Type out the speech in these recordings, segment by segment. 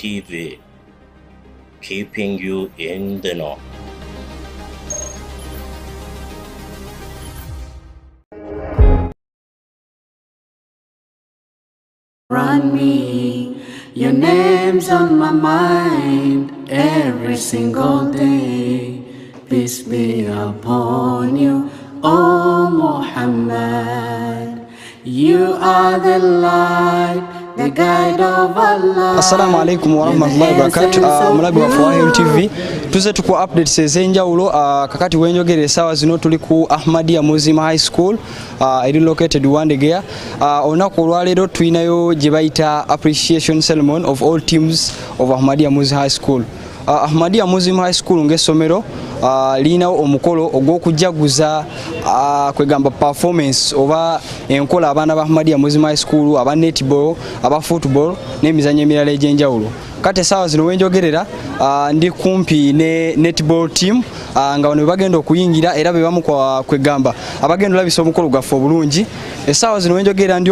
TV, keeping you in the know. Run me, your name's on my mind every single day. Peace be upon you, O Muhammad. You are the light, the guide of Allah. Assalamu alaikum wa rahmatullahi wa barakatuh. Mulabi wa Fawahil TV. Tuze tuku updates ezenjawulo kakati wenjogere sawa zino tuli ku Ahmadiyya Muslim High School eri located Wandegea. Onako olwaleero tulinayo gye bayita appreciation ceremony of all teams of Ahmadiyya Muslim High School. Ahmadiyya Muslim High School ng'essomero linawo omukolo ogw'okujaguza kwegamba performance oba enkola abaana ba Ahmadiyya Muslim High School aba netball aba football n'emizannyo emirala egy'enjawulo. Kati essaawa zino wenjogerera ndi kumpi ne netball team nga bano bagenda okuyingira era be bamu kwegamba abagenda olabisa omukolo gwaffe obulungi. Essaawa zino wenjogerera ndi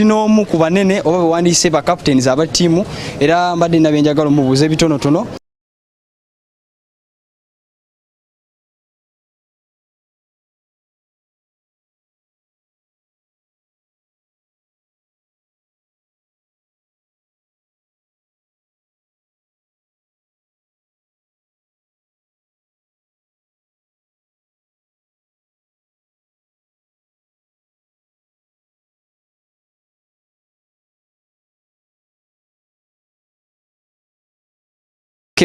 n'omu ku banene oba bewandiise ba captains aba ttiimu era mbadde nabyenjagala omubuuza ebitonotono.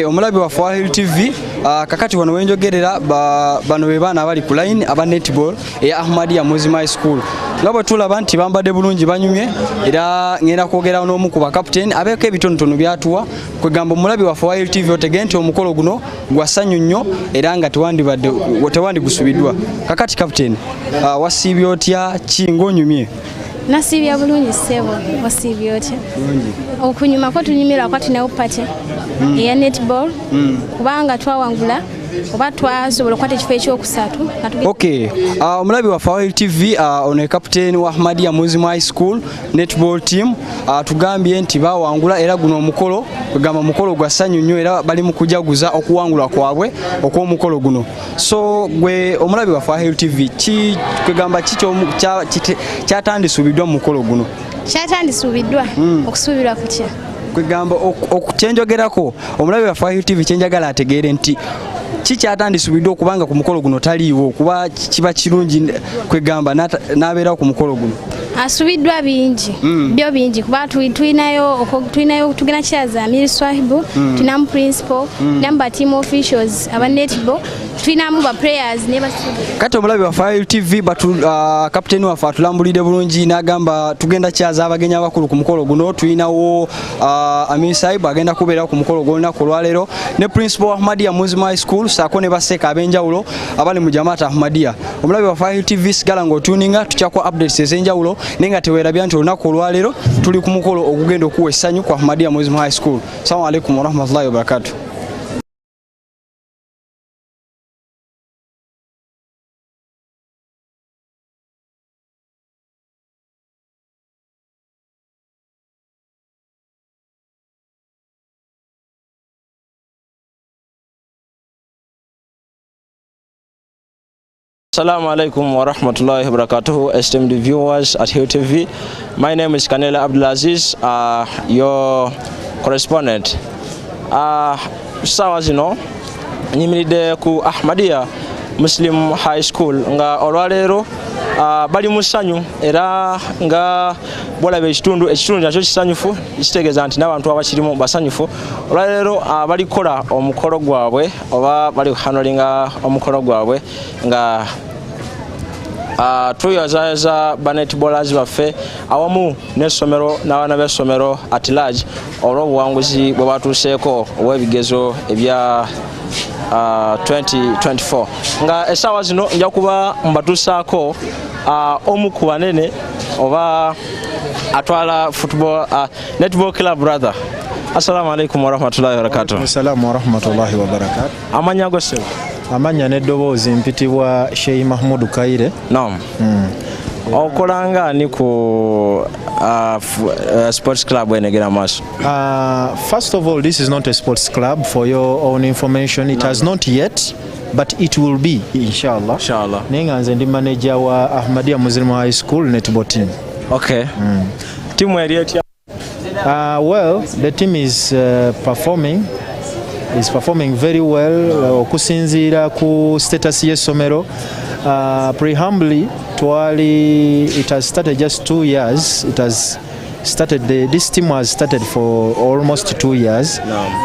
Omulabi wa Fawahil TV kakati wano wenjogerera bano be baana abali ku line aba netball eya Ahmadiyya Muslim High School. Ngabo tulaba nti bambadde bulungi banyumye era ngenda kwogera n'omu ku ba captain abeeko ebitonotono byatuwa kwegamba omulabi wa Fawahil TV otegere nti omukolo guno gwasanyu nnyo era nga tewandi gusubiddwa. Kakati captain wasiibye otya ng'onyumye? Nasibya bulungi ssebo, wasiibye otya? Okunyuma ko tunyumira kwati ne upate eya netball kubanga twawangula oba twasobola okukwata ekifo ekyokusatu. Okay, omulabi wa Fawahil TV ono captain wa Ahmadiyya Muslim High School netball team tugambye nti bawangula era guno omukolo kugamba omukolo gwa ssanyu nnyo era bali mu kujaguza okuwangula kwabwe okw'omukolo guno. So gwe omulabi wa Fawahil TV kwegamba kyatandisubiddwa mu mukolo guno? Kyatandisubiddwa okusuubirwa kutya? Kwegamba okukyenjogerako omulabi wa Fawahil TV kyenjagala ategeere nti kikyatandisubiddwa okubanga ku mukolo guno taliiwo kuba kiba kirungi kwegamba n'abeerawo ku mukolo guno. Asubiddwa bingi byo bingi kuba tulinayo tugenda kyaza Amir Swahibu, tulinamu principal, tulinamu ba team officials aba netball, tulinamu ba players ne ba students. Kati omulabi wa Fawahil TV captain waffe atulambulidde bulungi n'agamba tugenda kyaza abagenyi abakulu ku mukolo guno. Tulinawo Amir Swahibu agenda kubeerawo ku mukolo gw'olunaku olwaleero ne principal wa Ahmadiyya Muslim High School saako ne baseeka ab'enjawulo abali mu Jamaat Ahmadiyya. Omulabi wa Fawahil TV sigala ng'otuninga tukyakwa updates ez'enjawulo nenga tewerabya nti olunaku olwaleero tuli ku mukolo ogugenda okuwa essanyu ku Ahmadiyya Muslim High School. Assalamu alaikum wa rahmatullahi wa barakatuh. Assalamu alaikum wa rahmatullahi wa barakatuh, esteemed viewers at Hill TV. My name is Kanela Abdulaziz, your correspondent. Sawa zino nyimiridde ku Ahmadiyya Muslim High School nga olwaleero bali mu ssanyu era nga bolaba ekitundu nakyo kisanyufu kitegeeza nti n'abantu abakirimu basanyufu. Olwaleero balikola omukolo gwabwe oba bali handlinga omukolo gwabwe nga tuyazaza ba netballers baffe awamu n'essomero n'abaana b'essomero at large olw'obuwanguzi bwe batuuseeko obw'ebigezo ebya 2024 nga essaawa zino nja kuba mbatuusaako omu ku banene oba atwala football netball club brother. Assalamu alaikum wa rahmatullahi wa barakatuh. Assalamu wa rahmatullahi wa barakatuh. Amanya go sebo? Amanya n'eddoboozi mpitibwa Sheikh Mahmoud Kaire. Naam. okolanga ni ku sports club enegera maso. First of all, this is not a sports club. For your own information, it has not yet, but it will be, inshallah. Inshallah. Nenganze ndi manager wa Ahmadiyya Muslim High School netball team. Okay. Team where well, the team is performing very well. Okusinzira ku status y'essomero. Prehumbly, it has started just 2 years. It has started. This team has started for almost 2 years,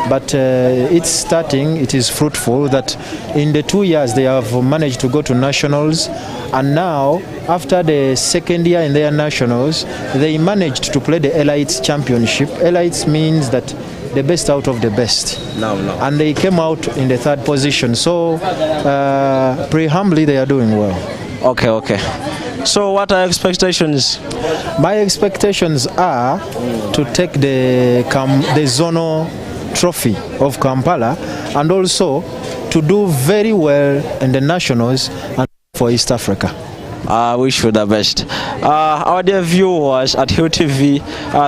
but it's starting. It is fruitful that in the 2 years they have managed to go to nationals, and now after the second year in their nationals, they managed to play the Elites Championship. Elites means that the best out of the best. And they came out in the 3rd position. So prehumbly they are doing well. Okay. So what are your expectations? My expectations are to take the zonal trophy of Kampala, and also to do very well in the nationals and for East Africa. I wish you the best. Our dear viewers at Hill TV,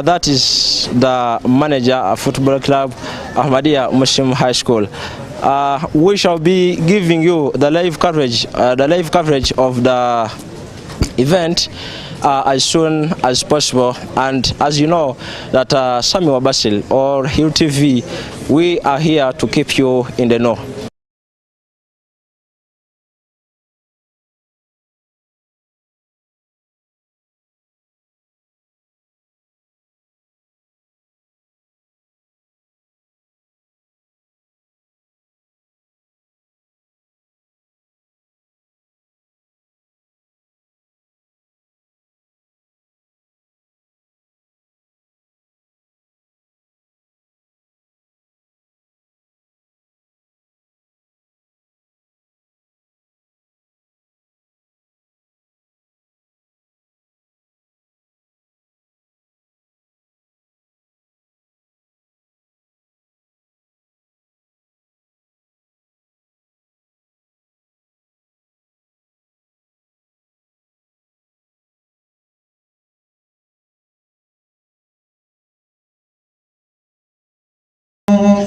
that is the manager of football club Ahmadiyya Muslim High School. We shall be giving you the live coverage of the event as soon as possible. And as you know that Samuel Basil or Hill TV, we are here to keep you in the know.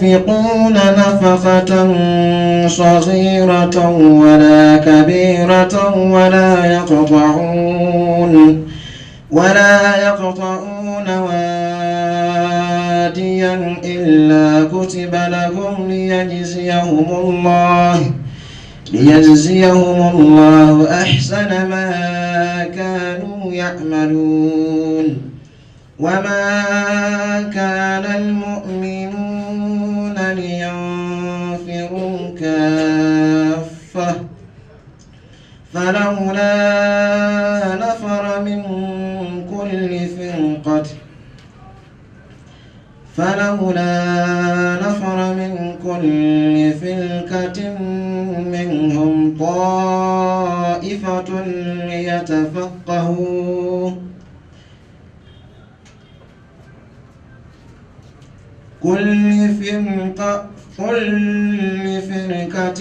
ينفقون نفقة صغيرة ولا كبيرة ولا يقطعون واديا إلا كتب لهم ليجزيهم الله أحسن ما كانوا يعملون وما كان المؤمنون لينفروا كافة فلولا نفر من كل فرقة منهم طائفة ليتفقهوا كل فرقة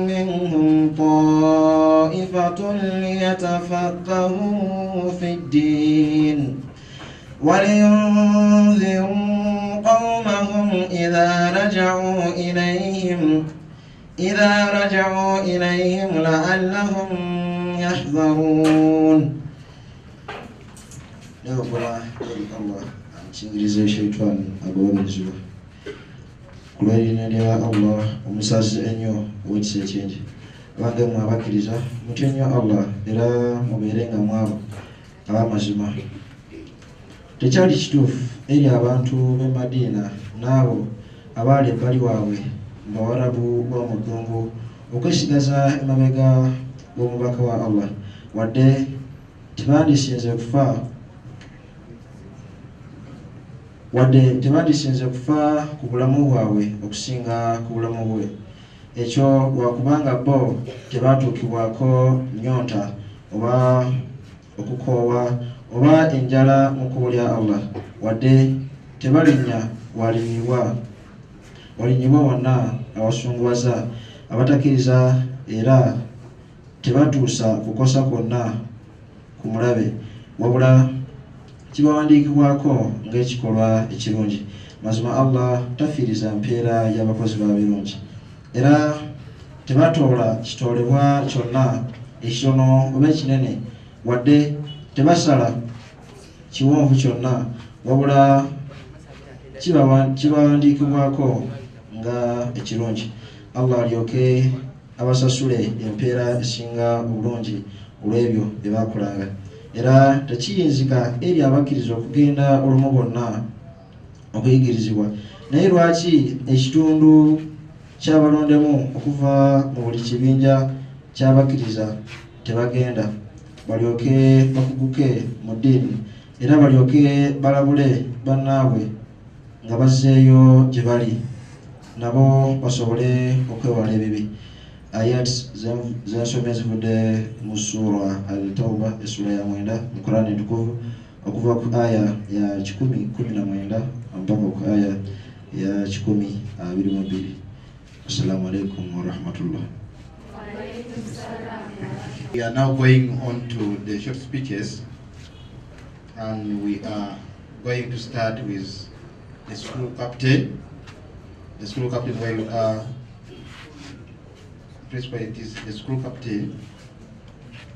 منهم طائفة ليتفقهوا في الدين ولينذروا قومهم إذا رجعوا إليهم لعلهم يحذرون. Kingiriza shaitani agabanyizibwa kulwalina lya Allah omusazi ennyo ow'ekisekyenge abange mwe abakkiriza mutye nnyo Allah era mubeerenga mwabo ab'amazima. Tekyali kituufu eri abantu b'e Madiina n'abo abaali ebbali waabwe mu Bawarabu b'omugongo okwesigaza emabega w'omubaka wa Allah wadde tebandisinze kufa ku bulamu bwabwe okusinga ku bulamu bwe. Ekyo lwakubanga bo tebatuukibwako nnyonta oba okukoowa oba enjala mu kkubo lya Allah wadde tebalinnya walinyibwa wonna awasunguwaza abatakkiriza era tebatuusa kukosa kwonna ku ku mulabe wabula kibawandiikibwako ng'ekikolwa ekirungi. Mazima Allah tafiiriza mpeera y'abakozi ba birungi era tebatoola kitoolebwa kyonna ekitono oba ekinene wadde tebasala kiwonvu kyonna wabula kibawandiikibwako nga ekirungi. Allah alyoke abasasule empeera esinga obulungi olw'ebyo bye baakolanga era tekiyinzika eri abakkiriza okugenda olumu bonna okuyigirizibwa. Naye lwaki ekitundu ky'abalondemu okuva mu buli kibinja ky'abakkiriza tebagenda balyoke bakuguke mu ddiini era balyoke balabule bannaabwe nga bazzeeyo gye bali nabo basobole okwewala ebibi. Ayat zensomye zivudde mu sura Al-Tawba essula ya 9 mu Qur'ani entukuvu okuva ku aya ya 10:19 mpaka ku aya ya 10:22. Assalamu alaikum wa rahmatullah. We are now going on to the short speeches, and we are going to start with the school captain. The school captain, where principal, it is the school captain.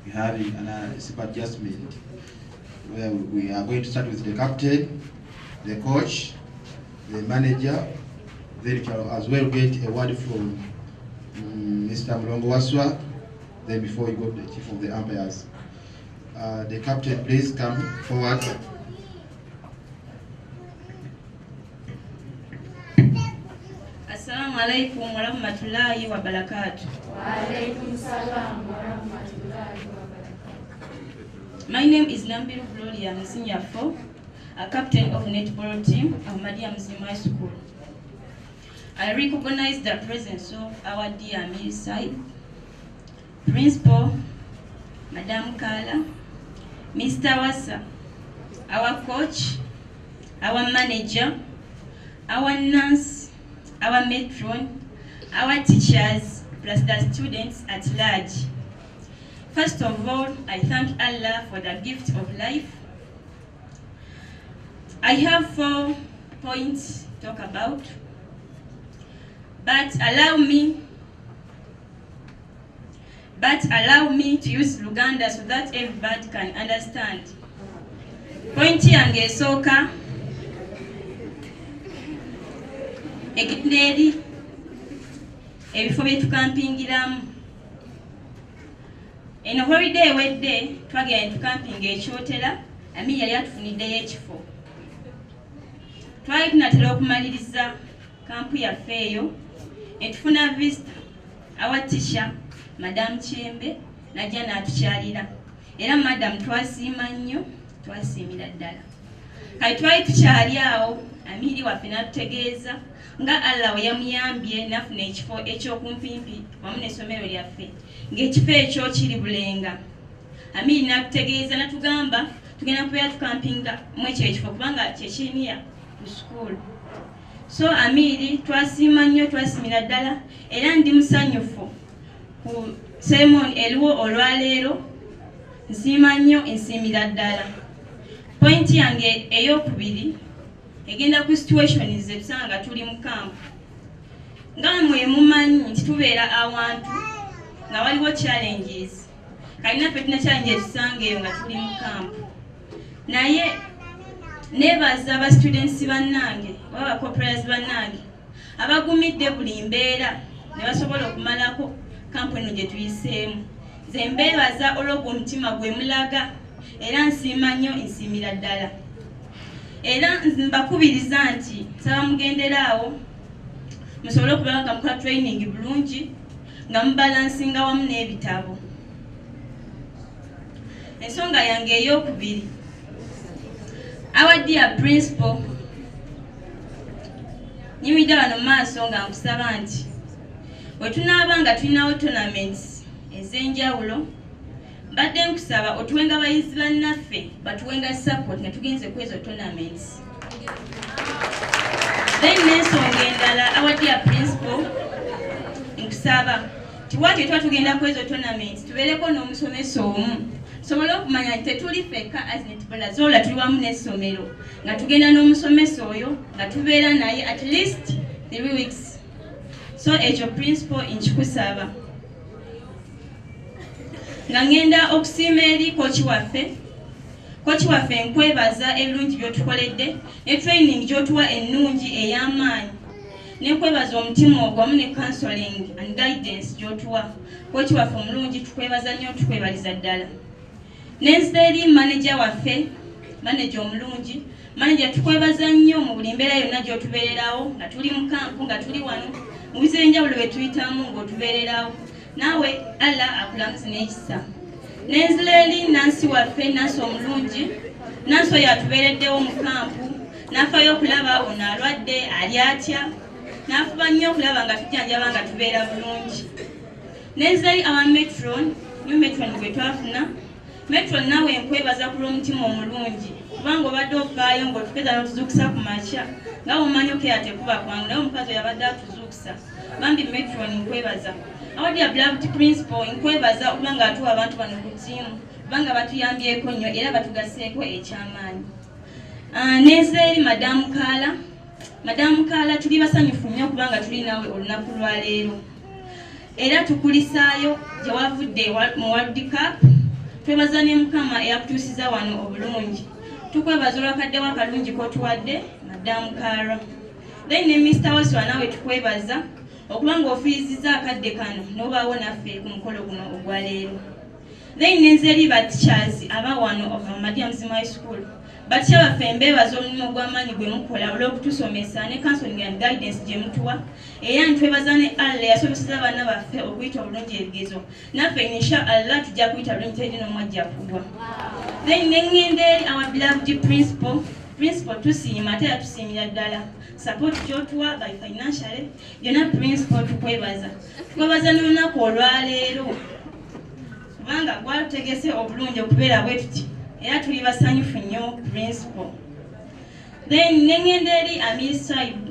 We have an simple adjustment where we are going to start with the captain, the coach, the manager. Then we shall as well get a word from Mr. Mulongo Waswa. Then before we go to the chief of the umpires, the captain, please come forward. Assalamu alaikum wa rahmatullahi wa barakatuh. Wa alaikum salam wa rahmatullahi wa barakatuh. My name is Nambiru Gloria Msinyafo, a captain of netball team of Ahmadiyya Muslim High School. I recognize the presence of our dear Amir Said, Principal, Madam Kala, Mr. Wasa, our coach, our manager, our nurse, our matron, our teachers, plus the students at large. First of all, I thank Allah for the gift of life. I have 4 points to talk about, but allow me to use Luganda so that everybody can understand. Point yange esooka ekiteri ebifo bye tukampingiramu. Eno holiday ewedde twagenda tukampinga ekyotera, Amir yali atufuniddeyo ekifo. Twali tunatera okumaliriza kampu yaffe eyo, etufuna visitor, our teacher, Madam Chembe, najja n'atukyalira. Era madam twasiima nnyo, twasiimira ddala. Kati twali tukyali awo, Amiri waffe n'atutegeeza nga Allah we yamuyambye n'afuna ekifo ekyokumpimpi wamu n'essomero lyaffe, ng'ekifo ekyo kiri Bulenga. Amiri n'atutegeeza n'atugamba tugenda kubeera tukampinga mu ekyo ekifo kubanga kyekiniya ku school. So Amiri twasiima nnyo, twasiimira ddala era ndi musanyufu ku sermon eliwo olwaleero. Nsiima nnyo, nsiimira ddala. Point yange ey'okubiri egenda ku situations etusanga tuli mu kampu. Nga mwe mumanyi nti tubeera awantu nga waliwo challenges. Kali naffe tulina challenge etusanga eyo nga tuli mu kampu. Naye nebaza aba students bannange oba ba corporals bannange abagumidde buli mbeera ne basobola okumalako kampu eno gye tuyiseemu. Nze mbeebaza olw'ogwo omutima gwe mulaga era nsiima nnyo, nsiimira ddala. Era mbakubiriza nti nsaba mugenderaawo musobole okuba nga mukola training bulungi nga mubalansinga wamu n'ebitabo. Ensonga yange ey'okubiri, our dear principal, nyimidde wano mu maaso nga nkusaba nti bwe tunaaba nga tulinawo tournaments ez'enjawulo, mbadde nkusaba otuwenga abayizi bannaffe batuwenga support nga tugenze ku ezo tournaments. Then n'ensonga endala, our dear principal, nkusaba tiwatyo tuba tugenda ku ezo tournaments tubeereko n'omusomesa omu sobola okumanya nti tetuli feka as netballers zola tuli wamu n'essomero nga tugenda n'omusomesa oyo nga tubeera naye at least 3 weeks. So ekyo principal nkikusaba nga ngenda okusiima eri kochi waffe nkwebaza ebirungi by'otukoledde ne training gy'otuwa ennungi ey'amaanyi nekwebaza omutima ogwamu ne counseling and guidance gy'otuwa kochi waffe omulungi tukwebaza nnyo tukwebaliza ddala. Nenzita eri manager waffe manager omulungi manager tukwebaza nnyo mu buli mbeera yonna gy'otubeererawo nga tuli mu kampu nga tuli wano mu biseera enjawulo bye tuyitamu ng'otubeererawo naawe Allah akulamuzi n'ekisa. Nenzita eri Nansi waffe Nansi omulungi Nansi oyo atubeereddewo mu kampu n'afaayo okulaba ono alwadde ali atya n'afuba nnyo okulaba nga tujjanjaba nga tubeera bulungi. Nenzita eri awa metron new metron gwe twafuna metron naawe nkwebaza ku lw'omutima omulungi kubanga obadde ofaayo ng'otukeza n'otuzuukusa ku makya nga omanyi okeera tekuba kwangu naye omukazi oyo abadde atuzuukusa bambi metron nkwebaza. Awadya beloved principal nkwebaza okuba nga atuwa abantu bano ku ttiimu kubanga batuyambyeko nnyo era batugaseeko ekyamaanyi. Nenzita eri madamu Kaala tuli basanyufu nnyo kubanga tuli nawe olunaku lwa leero era tukulisaayo gye wavudde mu World Cup. Twebaza ne Mukama eyakutuusiza wano obulungi. Tukwebaza olwakaddewo akalungi k'otuwadde madamu Kaala. Then ne Mr. Waswa nawe tukwebaza okuba ng'ofiirizizza akadde kano n'obaawo naffe ku mukolo guno ogwa leero. Then nenzita eri bateachers aba wano of Ahmadiyya Muslim High School. Bateacher baffe mbeebaza omulimu gw'amaanyi gwe mukola olw'okutusomesa ne counseling and guidance gye mutuwa era ntwebaza ne Allah yasomeseza abaana baffe okuyita obulungi ebigezo naffe insha Allah tujja kuyita bulungi teri n'omwajja kugwa. Then nengenda eri our beloved principal tusiima ate yatusiimira ddala support gy'otuwa by financially byonna principal tukwebaza n'olunaku olwaleero kubanga gwatutegese obulungi okubeera bwe tuti era tuli basanyufu nnyo principal. Then nengenda eri Amiri Saibu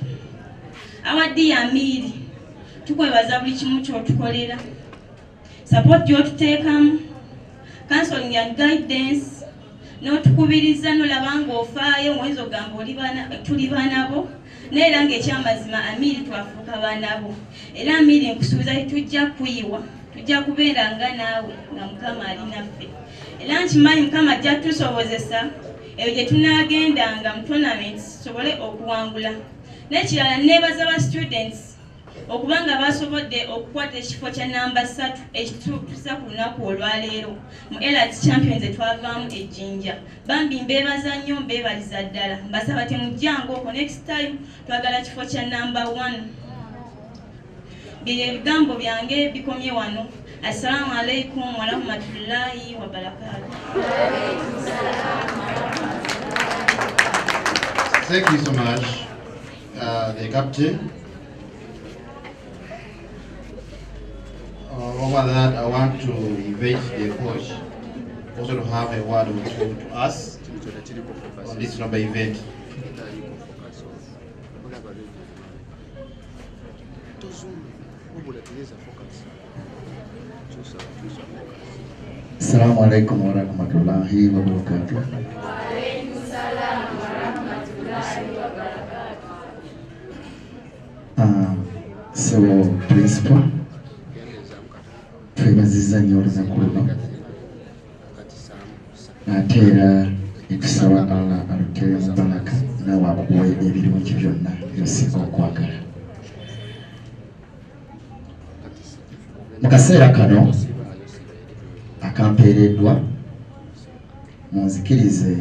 awadde Amiri tukwebaza buli kimu ky'otukolera support gy'otuteekamu counseling and guidance n'otukubiriza n'olaba ng'ofaayo mwezi ogamba tuli baanabo n'era ng'ekyamazima Amiri twafuuka baanabo era Amiri nkusuubiza tujja kuyiwa tujja kubeera nga naawe nga Mukama ali naffe era nkimanyi Mukama ajja tusobozesa ebyo gye tunaagendanga mu tournaments sobole okuwangula. N'ekirala neebaza ba students okuba nga basobodde okukwata ekifo kya namba 3 ekituusa ku lunaku olwaleero mu Elite Champions etwavaamu ejjinja bambi mbeebaza nnyo mbeebaliza ddala mbasaba temujjango okwo next time twagala kifo kya namba 1. Ebigambo byange bikomye wano. Assalamu alaikum wa rahmatullahi wa barakatuh. Thank you so much, the captain. Over that, I want to invite the coach also to have a word to us on this number event. Assalamu alaikum wa rahmatullahi wa barakatuh. So principal twebaziza nnyo olunaku luno ate era etusaba Allah alutere mu baraka nawe akuwe ebirungi byonna byosinga okwagala. Mu kaseera kano akampeereddwa munzikirize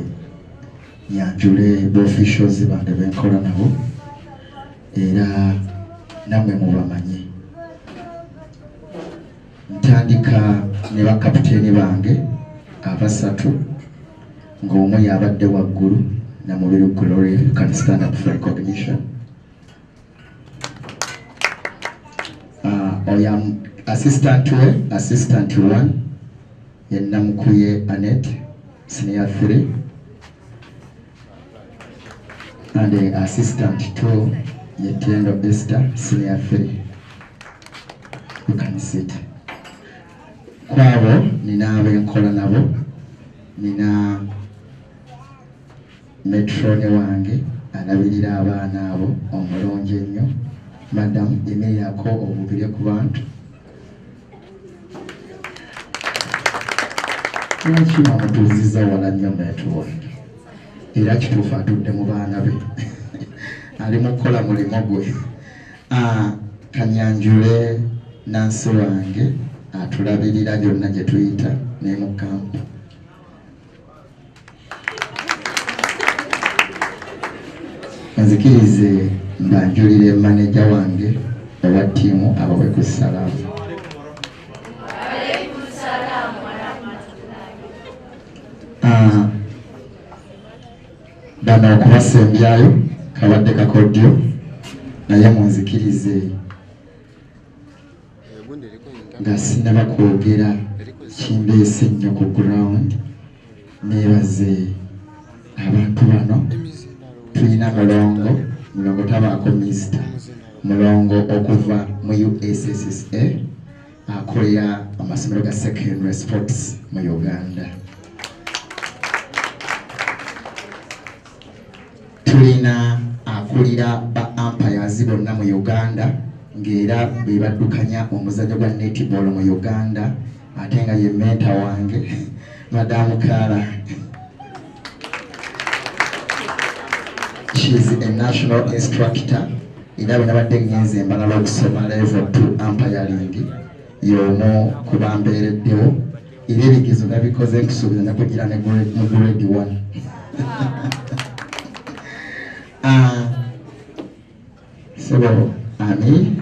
nyanjule b'officials bange benkola nabo era namwe mubamanyi. Ntandika ne bakapiteeni bange abasatu ng'omu yabadde waggulu Namubiri Glory, you can stand up for recognition. I am assistant 1 Namukuye Annette, senior 3, and the assistant 2 Yetendo Esther, senior 3. You can sit. Kwabo ninawe nkola nabo nina metrone wange alabirira abaana abo omulungi ennyo. Madamu emirirako obubire ku bantu. Lwaki bamutuuziza wala nnyo metro wange era kituufu atudde mu baana be ali mu kukola mulimu gwe. Kanyanjule Nansi wange atulabirira byonna gye tuyita ne mu kampu. Nzikirize mbanjulire maneja wange owa ttiimu abawe ku salaamu. Bano okubasembyayo kabadde kakodyo naye munzikirize nga sinaba kwogera kimbeese nnyo ku ground. Neebaze abantu bano. Tulina mulongo tabaako mister mulongo okuva mu USSSA akolera amasomero ga secondary sports mu Uganda. Tulina akulira ba umpires bonna mu Uganda ng'era be baddukanya omuzannyo gwa netball mu Uganda ate nga ye mentor wange Madamu Kala. She is a national instructor. Era bwe nabadde ngenze embalala okusoma level 2 umpiring y'omu ku bambeereddewo era ebigezo nabikoze nkusuubiza nakugira ne mu grade 1. Sebo ani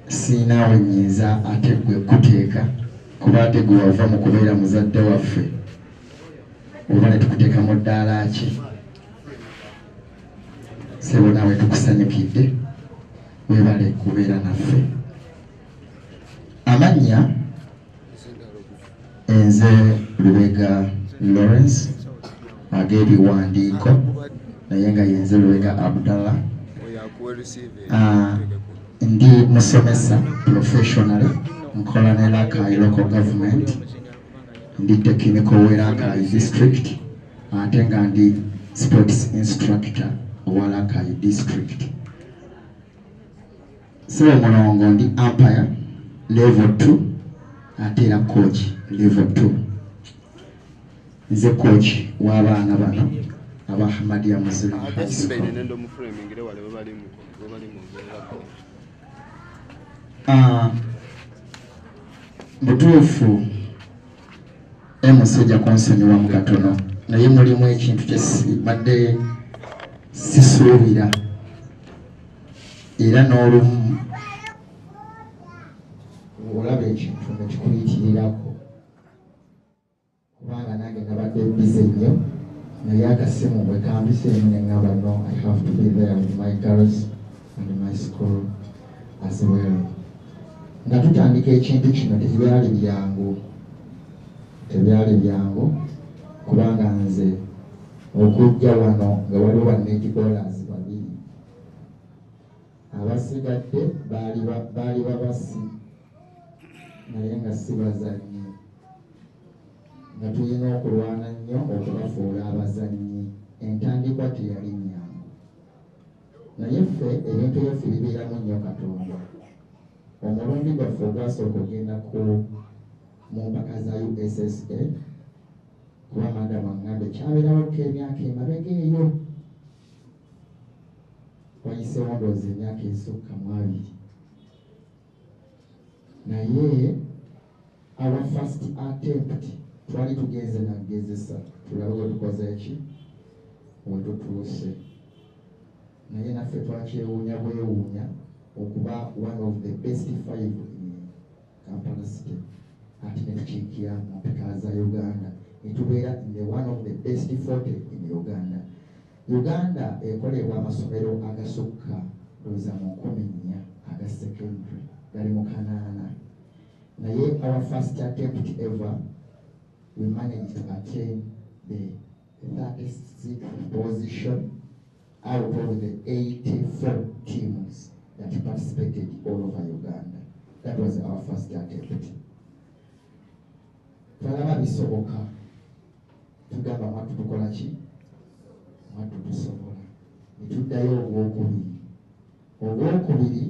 sinaawe nyiza ate gwe kuteeka kuba ate gwe wava mu kubeera muzadde waffe oba ne tukuteeka mu ddaala ki. Sebo nawe tukusanyukidde webale kubeera naffe. Amannya nze Lubega Lawrence ag'ebiwandiiko naye nga yenze Lubega Abdallah. Ndi musomesa professionally nkola ne Rakai local government. Ndi technical we Rakai district ate nga ndi sports instructor wa Rakai district. Sebo mulongo ndi umpire level 2 ate era coach level 2. Nze coach w'abaana bano aba Ahmadiyya Muslim High School. Butuufu emusajja kunsonyiwa mu katono naye mulimu ekintu kyesibadde sisuubira era n'olumu olaba ekintu nekikuyitirirako kubanga nange nabadde bize nnyo naye akasimu bwe kambiseemu ne ngamba no, I have to be there with my girls and my school as well. Nga tutandika ekintu kino tebyali byangu kubanga nze okujja wano nga waliwo banetballers babiri abasigadde baali babasi naye nga si bazannyi nga tulina okulwana nnyo okubafuula abazannyi. Entandikwa teyali nnyangu naye ffe ebintu byaffe bibeeramu nnyo Katonda. Omulundi gwaffe ogwasooka ogenda mu mpaka za USSA kuba madamu aŋŋambe kyabeerawoko emyaka emabega eyo wayiseewo ndowooza emyaka esukka mu 2 naye our first attempt twali tugenze nagezesa tulabe we tukoze eki we tutuuse naye naffe twakyewuunya bwewuunya okuba one of the best 5 in Kampala City ate ne tukiikira mu mpaka za Uganda netubeera in the one of the best 40 in Uganda. Uganda ekolebwa amasomero agasukka ndowooza mu 14 aga secondary gali mu 8 naye our first attempt ever we managed to attain the 36th position out of the 84 teams that participated all over Uganda. That was our first attempt. twalaba bisoboka tugamba mwattu tukola ki mwattu tusobola netuddayo ogwokubiri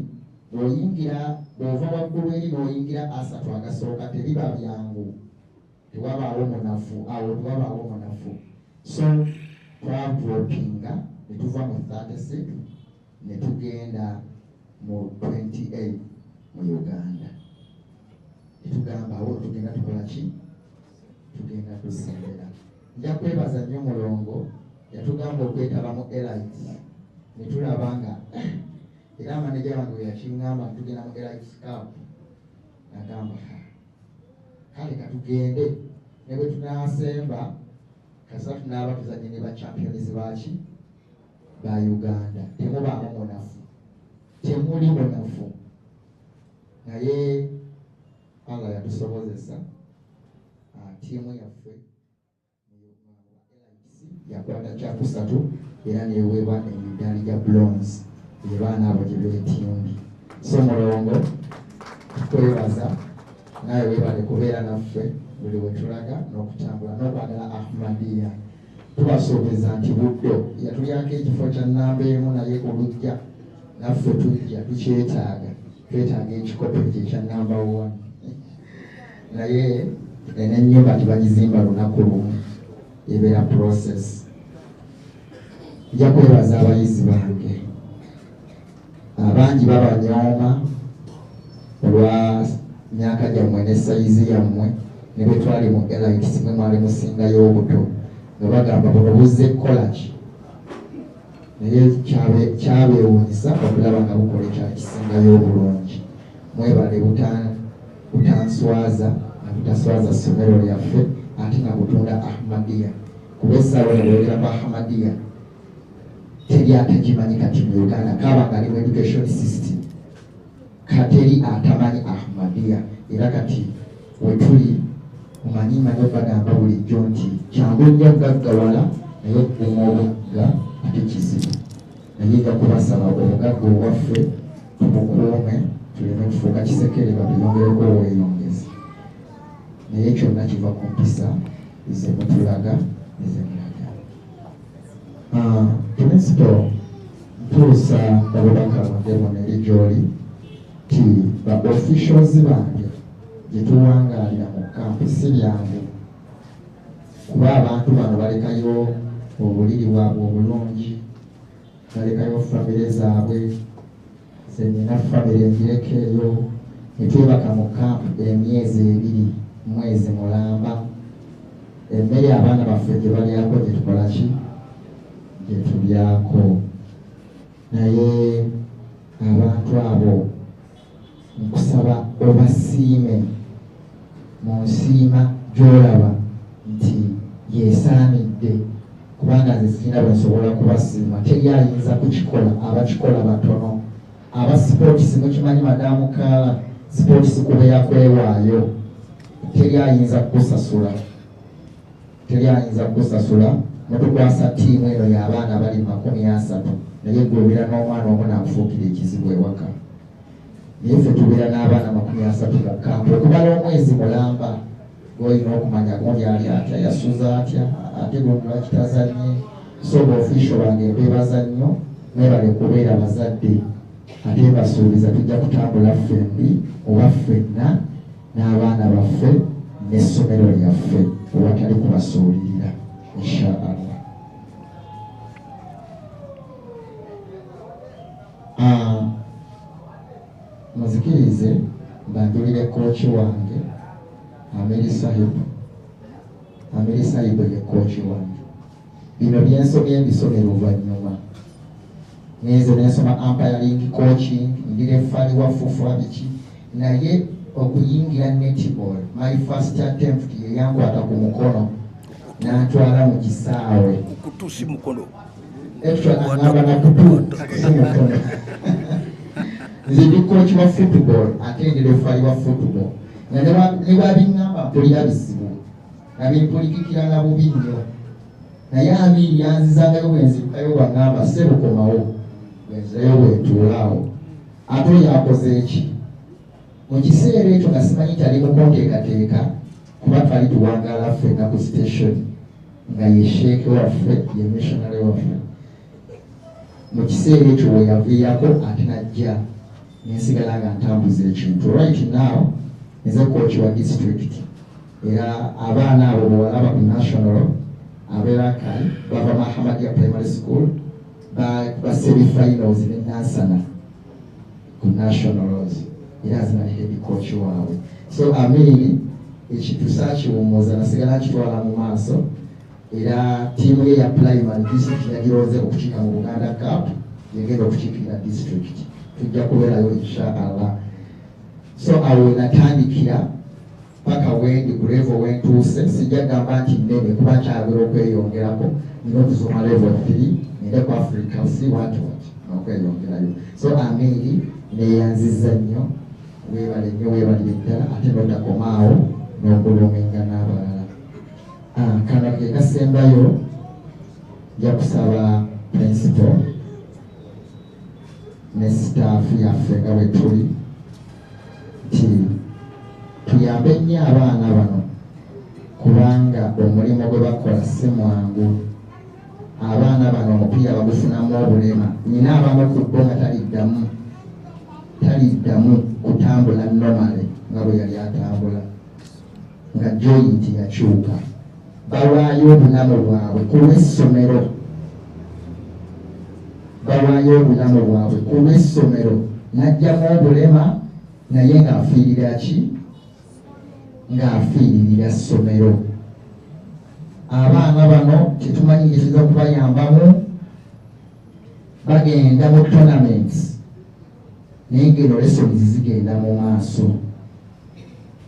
bw'oyingira bw'ova waggulu eri n'oyingira asatu agasooka teriba byangu tewabaawo munafu awo tewabaawo munafu so twavopinga netuva mu 36 netugenda mu 28 mu Uganda netugamba awo tugenda tukola ki tugenda tusembera nja kwebaza nnyo mulongo yatugamba okwetaba mu elite netulaba nga era amaneja wange yakiŋŋamba tugenda mu elite cup nagamba kale katugende ne bwe tunaasemba kasa tunaaba tuzanye ne bachampions baki ba Uganda temubaamu munafu temuli munafu naye Allah yatusobozesa tiimu yaffe yakwata kyakusatu era neweebwa emidaali gya bronze ebaana abo gye beetimbi so mulongo tukwebaza naye weebale kubeera naffe buli we tulaga n'okutambula n'okwagala Ahmadiyya tubasuubiza nti buddo yatulyako ekifo kya nnamba emu naye olujja naffe tujja tukyetaaga twetaaga ekikopo ekyo ekya nnamba 1 naye n'ennyumba tebagizimba lunaku lumu ebeera process nja kwebaza abayizi bange abangi babanyooma olwa myaka gyammwe ne sayizi yammwe ne bwe twali mu elite simwe mwali musingayo obuto nga bagamba bubuze kolaki naye kyabeewuunyisa okulaba nga bukola ekyali kisingayo obulungi mwebale butanswaza na butaswaza ssomero lyaffe ate nga butunda Ahmadiyya kuba essaawa yalwogera ku Ahmadiyya teri atagimanyi kati mu Uganda kaba nga ali mu education system kateri atamanyi Ahmadiyya era kati wetuli omanyi bagamba bulijjo nti kyangu nnyo gaggawala naye okuuma obugga ate kizibu naye nga kubasaba obugagga obwaffe tubukuume tuleme kufuuka kisekereba tuyongereko obweyongezi naye kyonna kiva ku mpisa ze mutulaga eze mulaga principal ntuusa obubaka bwange buno eri gy'oli ti ba officials bange gye tuwangaalira mu kampu si byangu kuba abantu bano balekayo obuliri bwabwe obulungi balekayo famire zaabwe zenina famire engireko eyo netwebaka mu kampu emyezi 2 mwezi mulamba emmere abaana baffe gye balyako gye tukola ki gye tulyako naye abantu abo nkusaba obasiime mu nsiima gy'olaba nti yeesaanidde kubanga nze sirina bwe nsobola kubasiima teri ayinza kukikola abakikola batono aba sports mukimanyi madamu kaala sports kubeera kwewaayo teri ayinza kusasula mutukwasa ttiimu eno y'abaana bali 30 naye gweobeera n'omwana omu nakufuukira ekizibu ewaka naye ffe tubeera n'abaana 30 ga kampu okubala omwezi mulamba golina okumanya gundi ali atya yasuza atya ate gundi lwakitazanye so baofficial bange mbeebaza nnyo mwebale kubeera bazadde ate mbasuubiza tujja kutambula ffembi oba ffenna n'abaana baffe n'essomero lyaffe owatali kubasuulirira inshaallah. Muzikirize mbanjulire kooki wange Amiri Sahibu ye kooki wange. Bino byensomye mbisomera oluvannyuma neze nensoma umpiring coaching ndire fali wa fufwa biki naye okuyingira netball my first attempt ye yangu atakumukono natwala mu kisaawe kutusi mukono extra ngaba na kutu simukono nzidi coach wa football atendere fali wa football ne babingamba mpulira bisibu nabimpulikikira na bubinyo naye Amiri yanzizangayo bwenzirukayo bwangamba sebukomawo bwenzireyo bwentuulaawo ate yakoze eki mu kiseera ekyo nga simanyi tali mukonteekateeka kuba twali tuwangala ffenna ku station nga ye sheeke waffe ye missionary waffe. Mu kiseera ekyo we yaviirako ate najja nensigala nga ntambuza ekintu. Right now nze coach wa district era abaana abo bwewalaba ku national abeerakali bava mu Ahmadiyya Primary School ba semi-finals ne Nansana ku nationals era azina head coach waabwe. So Amiri ekintu saakiwummuza nasigala nkitwala mu maaso era tiimu ye ya primary district yagiroze okukiika mu Buganda Cup yegenda okukiikirira district tujja kubeerayo inshallah. So awo natandikira paka wendi ku level wentuuse sijja gamba nti nnene kuba kyagera okweyongerako nina okusoma level 3 nende ku Africa si what n'okweyongerayo. So Amiri neyanziza nnyo weebale nnyo weebalire ddala ate n'otakomaawo n'okuluminga n'abalala. Kano ke kasembayo nja kusaba principal ne staff yaffe nga bwe tuli nti tuyambe nnyo abaana bano kubanga omulimo gwe bakola si mwangu. Abaana bano omupiira bagufunamu obulema. Nyina abamu ku bo nga taliddamu kutambula normale nga bwe yali atambula nga joint yakyuka. Bawaayo obulamu bwabwe ku lw'essomero, bawaayo obulamu bwabwe ku lw'essomero. Najjamu obulema naye ng'afiirira ki? Ng'afiiririra ssomero. Abaana bano tetumanyi gye tuyinza okubayambamu, bagenda mu tournaments naye ngeno lessons zigenda mu maaso.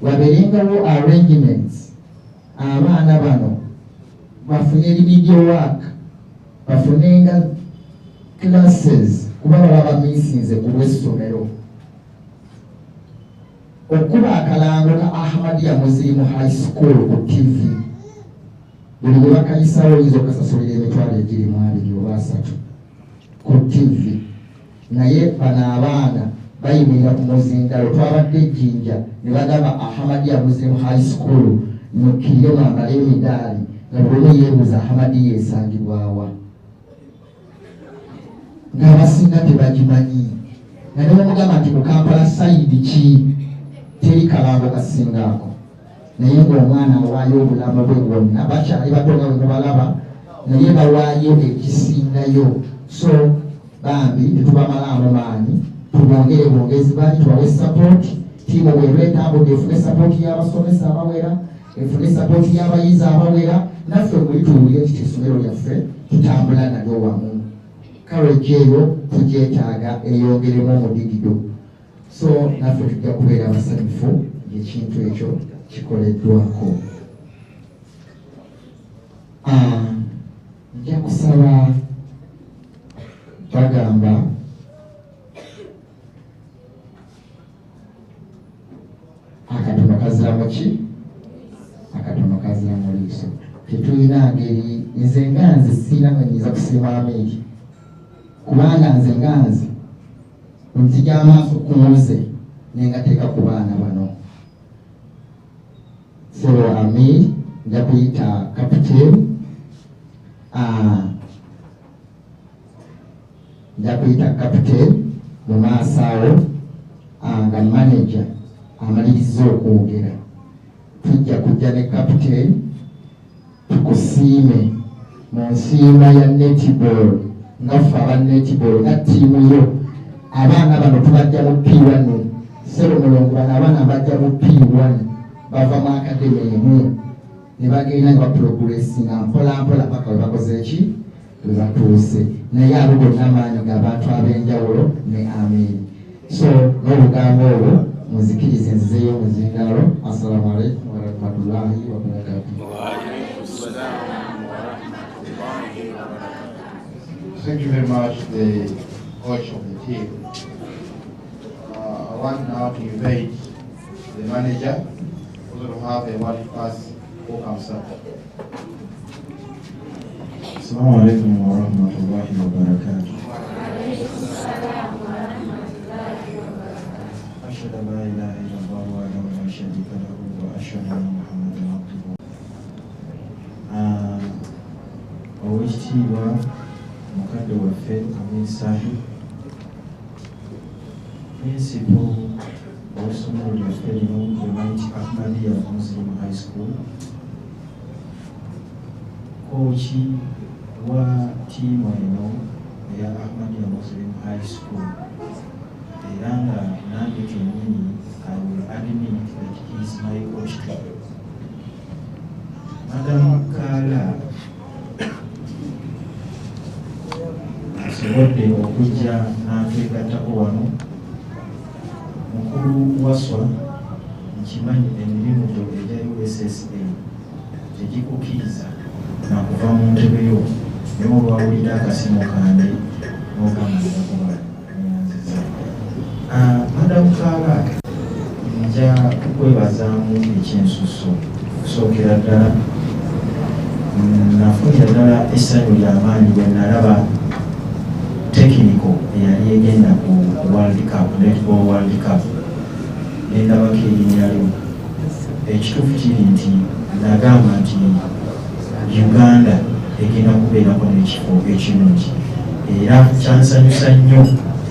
Wabeerengawo arrangements abaana bano bafune remedial work, bafunenga classes kuba baba bamisinze ku lw'essomero. Okuba akalango ka Ahmadiyya Muslim High School ku TV buli gwe bakayisawo oyinza okasasulira emitwalo 22 oba 3 ku TV, naye bano abaana bayimirira ku muzindalo. Twabadde Jinja ne bagamba Ahmadiyya Muslim High School mukkirire mwambale emidaali nga buli omu yeebuuza Ahmadiyya esangibwawa, ng'abasinga tebagimanyi. Nga ne bamugamba nti mu Kampala side ki teri kalango kasingaako, naye ng'omwana awaayo obulamu bwe bwonna. Bakyali bato nga bwe mubalaba naye bawaayo ekisingayo. So bambi tetubamalaamu maanyi, tubongere bwongezi baali tubawe support. Tiimu bweba etambudde efune support y'abasomesa abawera, efune support y'abayizi abawera, naffe buli tuwulire nti essomero lyaffe tutambula nalyo wamu. Courage eyo tugyetaaga eyongeremu omudigido. So naffe tujja kubeera abasanyufu ng'ekintu ekyo kikoleddwako. Nja kusaba bagamba akatono kaziramu ki? Akatono kaziramu liiso. Tetulina ngeri, nze nga nze sirina mwe nyiza kusiima Amiri kubanga nze nga nze nzija amaaso ku nze nengateeka ku baana bano. So Amiri nja kuyita kapiteeni, nja kuyita kapiteeni mu maaso awo nga manager amaliriza okwogera. Tujja kujja ne kapiteeni tukusiime mu nsiima ya netball nga ffe aba netball nga ttiimu yo. Abaana bano tubajja mu P1 Sero Mulongo, bano abaana bajja mu P1 bava mu akademi emu ne bagenda ne baprogressinga mpola mpola paka we bakoze eki we batuuse, naye abo bonna maanyi g'abantu ab'enjawulo ne Amiri. So n'olugambo olwo muzikirize nzizeyo omuzindalo. Assalamu alaikum warahmatullahi wabarakatuh. Thank you very much, the coach of the team. I want now to invite the manager also to have a word pass who comes up. Assalamu alaikum warahmatullahi wabarakatuh. أشهد أن لا إله إلا الله وحده لا شريك له وأشهد أن محمدا Oweekitiibwa mukadde waffe Amisahi, principal w'essomero lyaffe lino ly'omanyi Ahmadiyya Muslim High School, kooki wa ttiimu eno eya Ahmadiyya Muslim High School, era nga nange kennyini I will admit that he is my coach too. Madam Kala asobodde okujja n'atwegattako wano. Mukulu waswa nkimanyi emirimu gyo egya USSA tegikukkiriza nakuva mu ntebe yo naye olwawulira akasimu kange n'ogamulakuba nyanziza. Madam Kala nja kukwebazaamu ekyensusso. Okusookera ddala nafunira ddala essanyu ly'amaanyi bwe nalaba tekiniko eyali egenda ku World Cup, Netball World Cup, nendabako erinnya lyo. Ekituufu kiri nti nagamba nti Uganda egenda kubeerako n'ekifo ekirungi, era kyansanyusa nnyo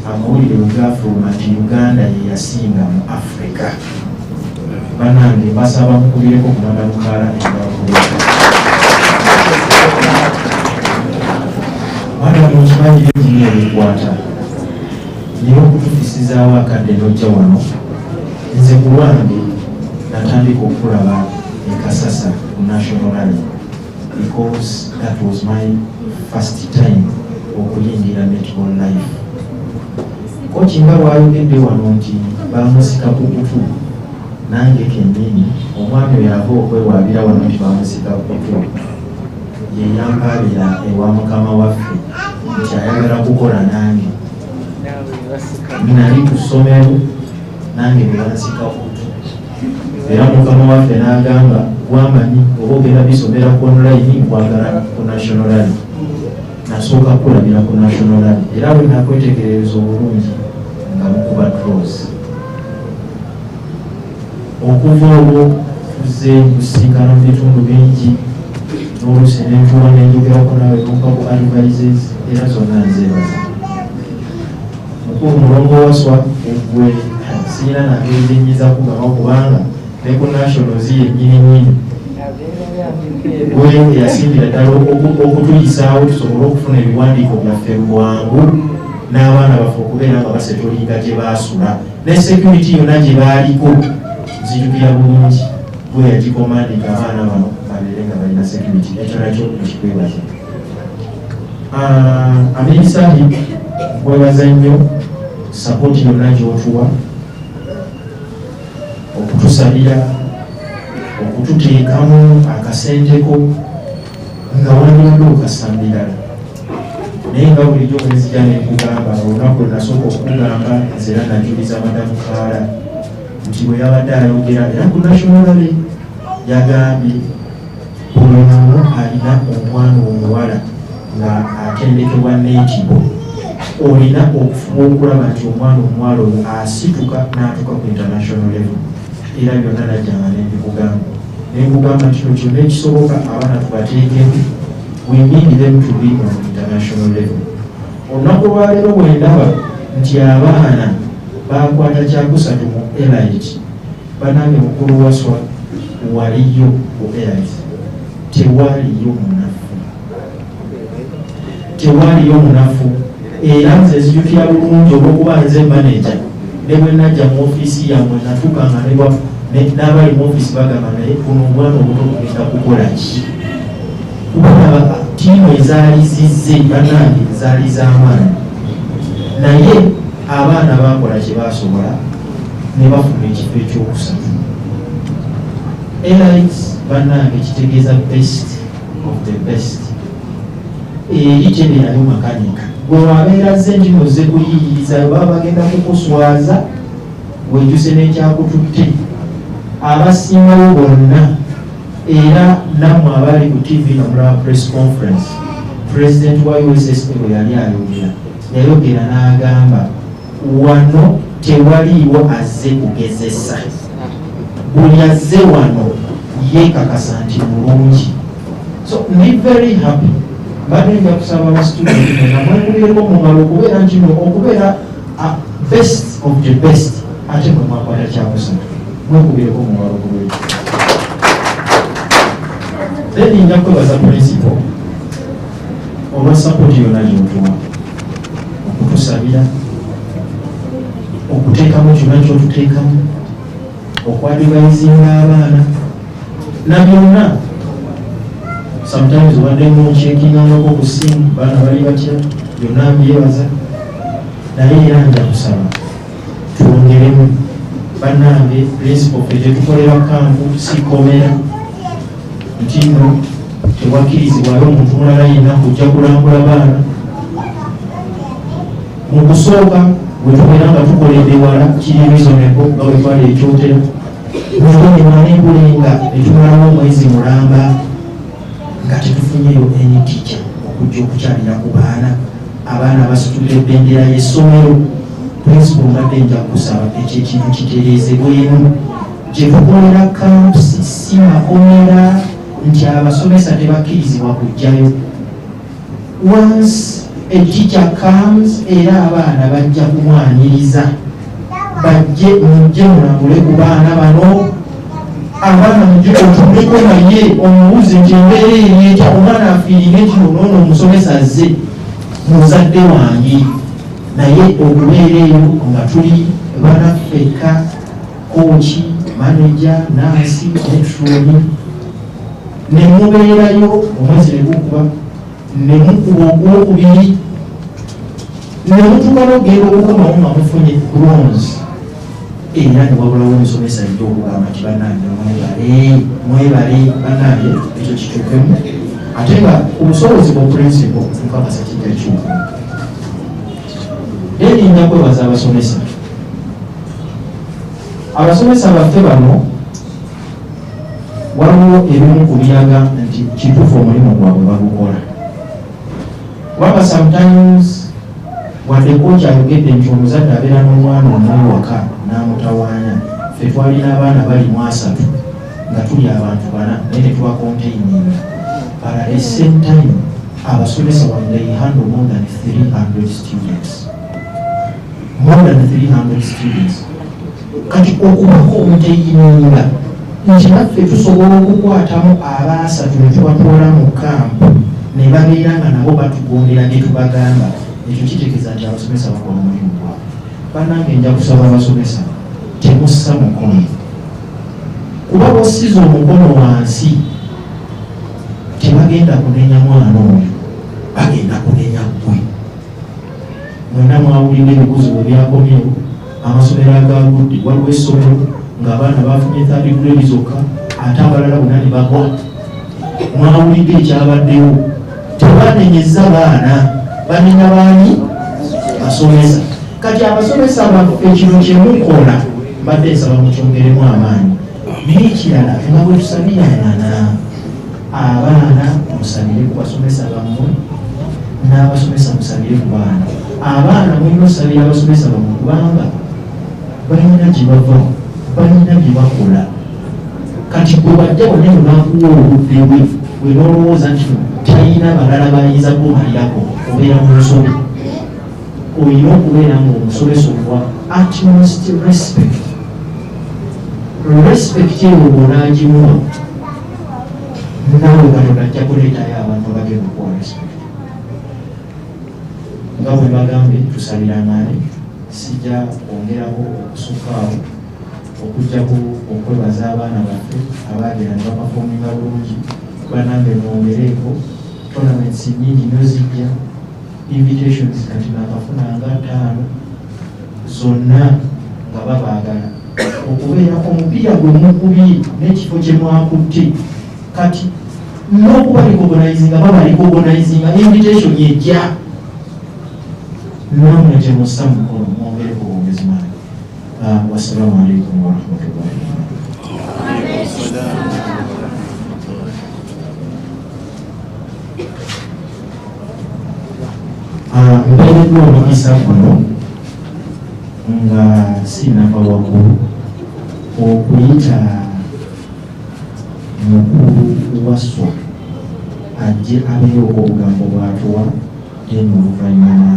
amawulire bwe gafuluma nti Uganda ye yasinga mu Africa. Banange basaba mukubireko ku Madam Kala endabakubira. Madamu nkimanyi by'egimu ebikwata naye okutufisizaawo akadde n'ojja wano. Nze ku lwange natandika okulaba ekasasa ku National Elite because that was my first time okuyingira netball life. Kochi nga bw'ayogedde wano nti bamusika ku kutu, nange kennyini omwami oyo ava okwewaabira wano nti bamusika ku kutu ye yampaabira ewa mukama waffe nti ayagala kukola nange. Nali ku ssomero nange ne bansika ku kutu, era mukama waffe n'agamba gwamanyi oba ogenda bisomera ku online nkwagala ku National Elite. Nasooka kulabira ku National Elite era bwe nakwetegereza obulungi nga mukuba draws. Okuva olwo tuzze kusinkana mu bitundu bingi, n'oluusi nentuwa nenjogerako nawe nompa ku advices era zonna nzeebaza. Mukulu mulongo waswa egwe siina nagezenyiza kugamba kubanga ne ku national zi yennyininyini gwe eyasimbira ddala okutuyisaawo tusobole okufuna ebiwandiiko byaffe bwangu n'abaana baffe okubeera nga basetolinga gye baasula ne security yonna gye baaliko nzijukira bulungi gwe yagikomandinga abaana bano babeere nga balina security. Ekyo nakyo ekikwebaza. Amisahi nkwebaza nnyo sapoti yonna gy'otuwa, okutusabira, okututeekamu akasenteko nga wandibadde okasambirala. Naye nga bulijjo bwenzija nenkugamba olunaku lwe nasooka okukugamba nze era najuliza Madamu Kala nti bwe yabadde ayogera era ku National Elite yagambye buli omu alina omwana omuwala nga atendekebwa n'ekibo, olina okufuba okulaba nti omwana omuwala oyo asituka n'atuuka ku international level. Era byonna najjanga nembikugamba nenkugamba nti kino kyonna ekisoboka abaana tubateekemu, we need them to be on international level. Olunaku lwaleero bwe ndaba nti abaana bakwata kyakusatu mu Elite, banange mukulu waswa waliyo ku Elite, tewaliyo munafu, tewaliyo munafu. Era nze nzijukira bulungi olw'okuba nze manager ne bwe najja mu ofiisi yammwe natuukanga n'abali mu ofiisi bagamba naye kuno omwana obuto kugenda kukola ki? Kubanga ttiimu ezaali zizze bannange zaali z'amaanyi, naye abaana bakola kye baasobola ne bafuna ekifo ekyokusatu. Elite bannange kitegeeza best of the best. Eri teberayo makanika gwe wabeera zze nti nozze kuyiyiriza baba bagenda kukuswaza wejuse n'ekyakututte. Abasingawo bonna era nammwe abali ku TV namulaba press conference, president wa USSA bwe yali yayogera n'agamba wano tewaliiwo azze kugezesa, buli azze wano yeekakasa nti mulungi. So be very happy mbadde nja kusaba abasitudenti nga mwekubireko mu ngalo okubeera nkino okubeera best of the best ate mwe mwakwata kyakusatu mwekubireko mu ngalo okubeera. Then nja kwebaza principal olwa sapoti yonna gyotuwa okutusabira okuteekamu kyonna kyotuteekamu okwadivaizinga abaana na byonna. Sometimes waddemu nkyekingangako ku simu baana bali batya byonna mbyebaza naye era nja kusaba twongeremu bannange principal fe tetukolera kampu sikomera nti nno tewakkirizibwayo omuntu mulala yenna kujja kulambula baana. Mu kusooka bwe tubeera nga tukoledde wala kiri reasonable nga bwe twali ekyotera naye nemanengulenga netumalamu omwezi mulamba nga tetufunyeyo any teacher okujja okukyalira ku baana abaana basitulira ebbendera y'essomero. Principal mbadde nja kusaba ekyo ekintu kitereezebwemu gye tukolera campusi si makomera nti abasomesa tebakkirizibwa kujjayo. Once a teacher comes era abaana bajja kumwaniriza bajje mujje mulambule ku baana bano abaana mujje otuleko naye omubuuze nti embeera eyeeta omwana afiiringa nti noono omusomesa azze muzadde wange naye okubeera eyo nga tuli banaffeka kooki maneja naasi netroni nemubeerayo omwezi negukuba nemukuba ogwokubiri nemutuka nogenda okukomawo nga mufunye bronze era newabulawo omusomesa ajja okugamba nti bannange mwebale bannange ekyo kituukemu ate nga ku busobozi bwa principal mukakasa kijja kikyuka. Eri nja kwebaza abasomesa. Abasomesa baffe bano waliwo ebimu ku biraga nti kituufu omulimu gwabwe bagukola. Waba sometimes wadde kooki ayogedde nti omuzadde abeera n'omwana omwe waka n'amutawaanya. Ffe twalina abaana bali mu 3 nga tuli abantu 4 naye tetubakontaininga. But at the same time abasomesa they handle more than 300 students. More than 300 students. Kati okubakontaininga nti naffe tusobola okukwatamu abaasatu ne tubatwala mu kampu ne babeera nga nabo batugondera ne tubagamba. Ekyo kitegeeza nti abasomesa bakola omulimu gwabwe. Bannange nja kusaba abasomesa temussa mukono, kuba bosiza omukono wansi tebagenda kunenya mwana oyo, bagenda kunenya ggwe. Mwenna mwawulira ebibuuzo bwe byakomyewo, amasomero agagudde. Waliwo essomero ng'abaana bafunye 3rd grade zokka ate abalala bonna ne bagwa. Mwawulidde ekyabaddewo, tebanenyeza baana, banenya baani? Basomesa. Kati abasomesa baffe kino kye mukola mbadde nsaba mukyongeremu amaanyi. Naye ekirala nga bwe tusabirangana abaana musabire ku basomesa bammwe n'abasomesa musabire ku baana. Abaana mulina osabira abasomesa bammwe kubanga balina gye bava, balina bye bakola. Kati gwe bajja bonna nonakuwa obudde bwe n'olowooza nti talina balala bayinza kumalirako obeera mu nsobi. Olina okubeera ng'omusomesa omuwa utmost respect. Respect eyo bw'onaagimuwa naawe Katonda ajja kuleetayo abantu abagenda okuwa respect. Nga bwe bagambye tusabirangane, sijja kwongeraho okusukaawo okujjaku okwebaza abaana baffe abaagera ne bapafominga bulungi. Bannange mwongereeko tournaments nnyingi nyo zijja, invitations kati naakafunanga 5 zonna nga babaagala okubeera omupiira gwe mukubye n'ekifo kye mwakutte kati n'okuba recognizinga baba recognizinga invitation yejja namwe gye mussa mukono mwongere ku bwongezi maanyi. Wassalamu alaikum warahmatullahi mpeereddwa omukisa guno nga sinava waggulu okuyita mukulu wasswa ajje abeewo obugambo bw'atuwa eno oluvannyuma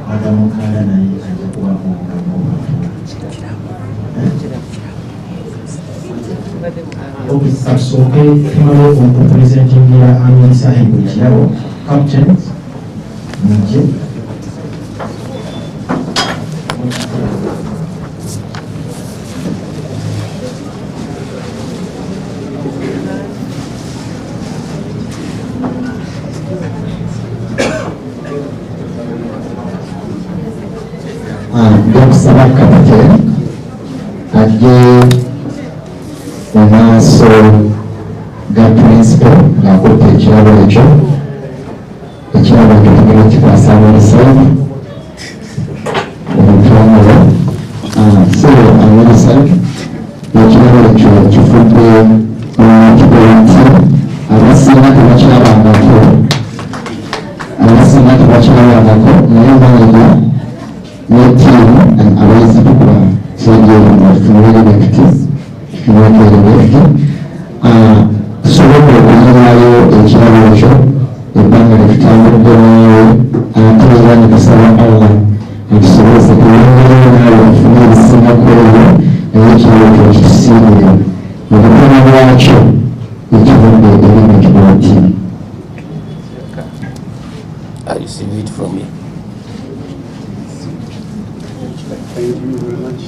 Madamu Kaala naye ajja kuba obugambo bw'atuwa. Okay, kasooke tumale okupresentingira Amin Sahib ekirabo captain mujje. Ndokusaba kapiteni ajje mu maaso ga principal ng'akutte ekirabo ekyo. Ekirabo ekyo tugenda kikwasa Aminisaibu omutwamula so Aminisaibu ekirabo ekyo kifudde mukikolati abasinga tebakirabangako naye manager your team and abayizi tukuba kyegenda tufunire lefti tusobole okuyimayo ekirabo ekyo ebbanga lyetutambudde nawe ate era netusaba Allah netusobozesa tuyongereyo nawe ofune ebisingako ebyo naye ekirabo ekyo kitusiimire mu bukono bwakyo ekivudde eri mukibati. I receive it from you. Thank you very much.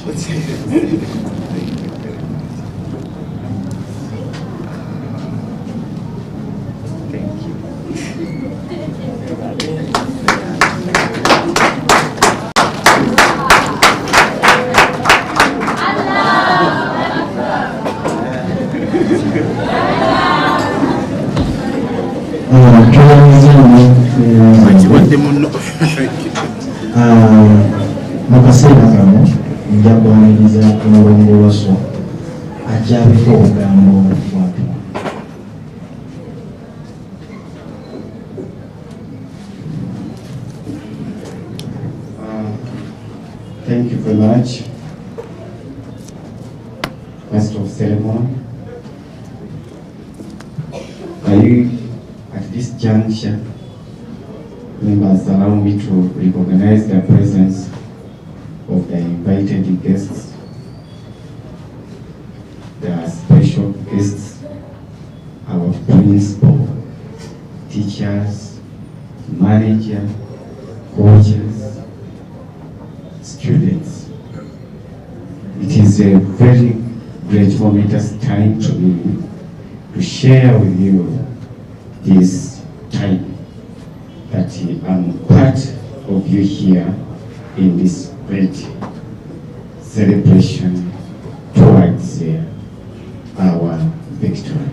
Mu kaseera kano nja kwaniriza omulongooso ajjabeko obugambo bwatu. Thank you very much. Master of ceremony. At this juncture, members allow me to recognize the presence of the invited guests, the special guests, our principal, teachers, manager, coaches, students. It is a very great momentous time to me to share with you this time that I'm part of you here in this great celebration towards our victory.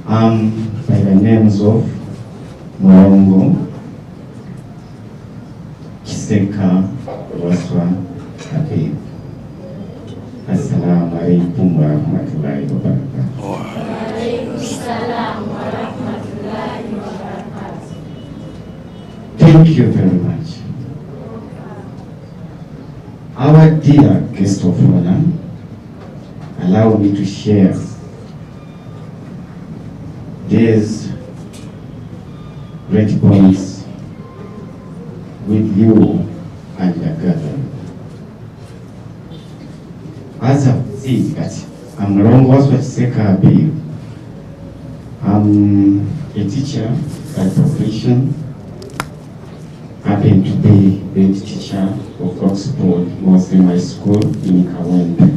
By the names of Morongo, Kiseka, Waswa, Habib. Assalamu alaikum wa rahmatullahi wa barakatuh. Wa alaikum salam wa rahmatullahi wa barakatuh. Thank you very much. Our dear guest of honor, allow me to share these great bonds with you and the gathering. As I've said that I'm Rongo's Second Habib. I'm a teacher by profession. Happen to be the teacher of Oxford Muslim High School in Kawempe.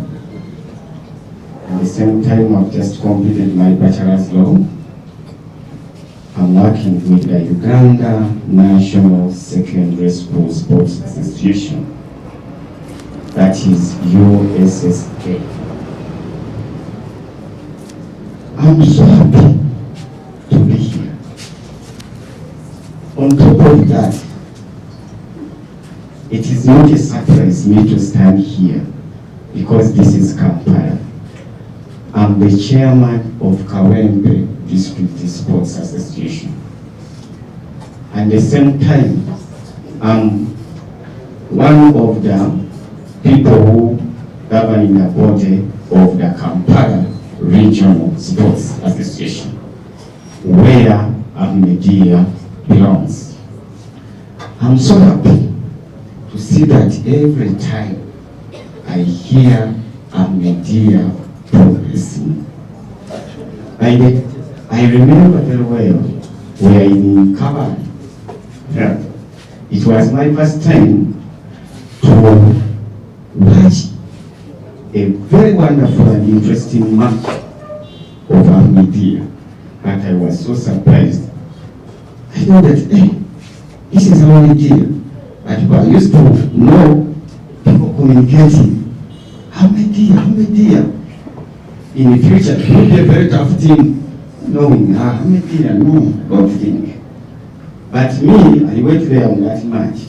At the same time, I've just completed my bachelor's law. I'm working with the Uganda National Secondary School Sports Association. That is USSA. I'm so happy to be here. On top of that, it is not a surprise me to stand here because this is Kampala. I'm the chairman of Kawempe District Sports Association. At the same time, I'm one of the people who govern the body of the Kampala Regional Sports Association, where Ahmadiyya belongs. I'm so happy to see that every time I hear Ahmadiyya progressing. I remember very well, we are in Kabul. Yeah. It was my first time to watch a very wonderful and interesting match of Ahmadiyya, and I was so surprised. I know that, hey, this is Ahmadiyya. But I used to know people communicating, Ahmadiyya. In the future, it will be a very tough thing knowing Ahmadiyya, no, don't think. But me, I went there on that match.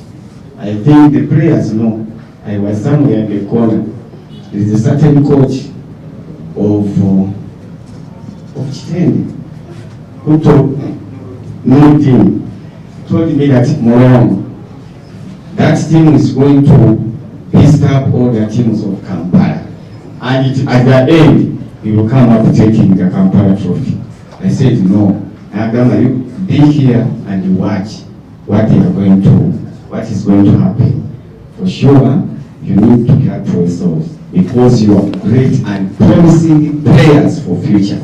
I think the players know I was somewhere in the corner. There is a certain coach of Chitende who told me that Moron, that team is going to beat up all the teams of Kampala. And at the end, he will come up taking the Kampala trophy. I said, no, Agama, you be here and watch what is going to happen. For sure, you need to get yourselves because you are great and promising players for future.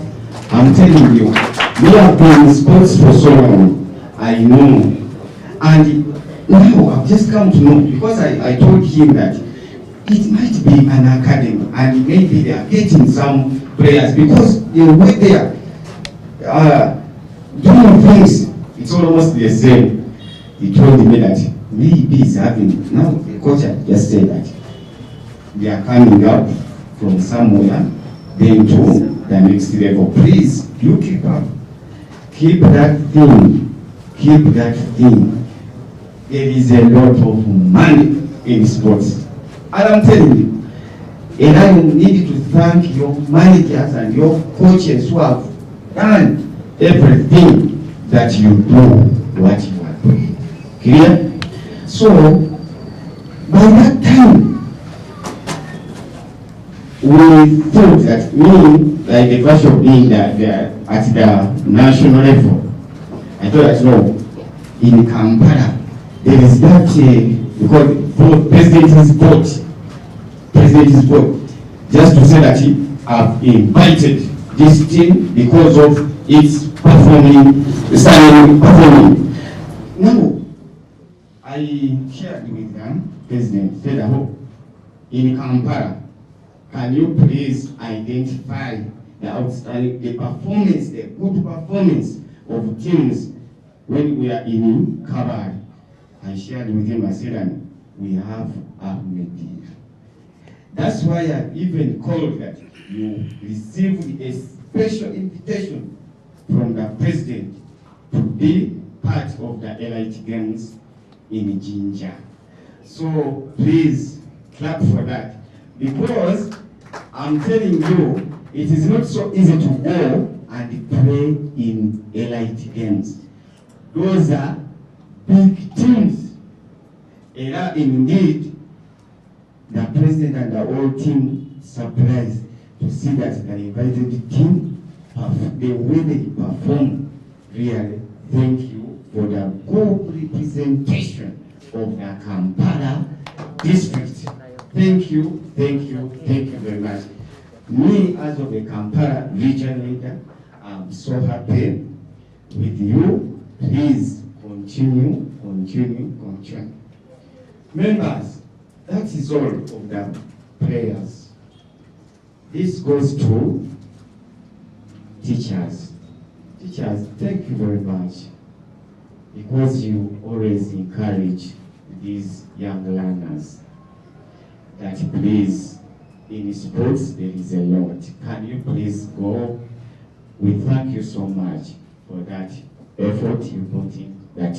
I'm telling you, we have been in sports for so long. I know. And now I've just come to know, because I told him that it might be an academy and maybe they are getting some players because they were there doing things. It's almost the same. He told me that maybe he's having, now the coach just said that they are coming up from somewhere, then to the next level. Please, you keep up. Keep that thing. Keep that thing. There is a lot of money in sports. And I'm telling you, and I need to thank your managers and your coaches who have done everything that you do what you are doing. Clear? So, by that time, we thought that me, like the version of being at the national level, I thought that no, in Kampala, there is that, because President's vote, just to say that he have invited this team because of its performing. Now, I shared with them, President said, in Kampala, can you please identify the outstanding, the good performance of teams when we are in Kabul? I shared with him, I said, we have Ahmadiyya. That's why I even called that you received a special invitation from the president to be part of the Elite Games in Jinja. So please clap for that, because I'm telling you, it is not so easy to go and play in Elite Games. Those are big teams. And indeed, the president and the whole team surprised to see that the invited team, the way they perform, really, thank you for the good representation of the Kampala district. Thank you very much. Me, as of the Kampala region leader, I'm so happy with you. Please continue. Members, that is all of the prayers. This goes to teachers. Teachers, thank you very much, because you always encourage these young learners that please, in sports there is a lot. Can you please go? We thank you so much for that effort you put in, that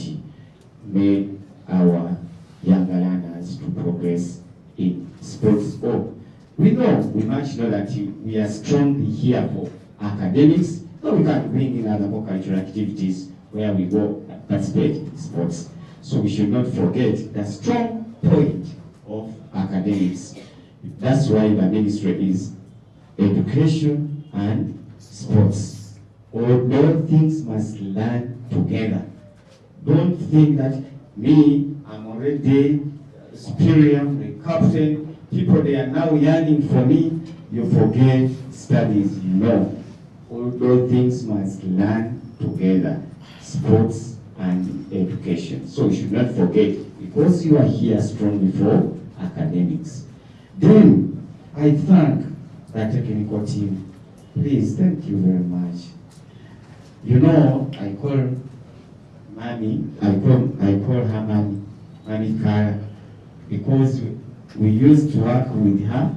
made our young learners to progress in sports. Oh, we much know that we are strongly here for academics, but we can bring in other more cultural activities where we go participate in sports. So we should not forget the strong point of academics. That's why the ministry is education and sports. Although things must learn together. Don't think that me, I'm already superior, the captain, people they are now yearning for me, you forget studies. No. Although things must learn together, sports and education. So you should not forget, because you are here strongly for academics. Then I thank the technical team. Please, thank you very much. You know, I call Mommy, I call her Mommy Kara, because we used to work with her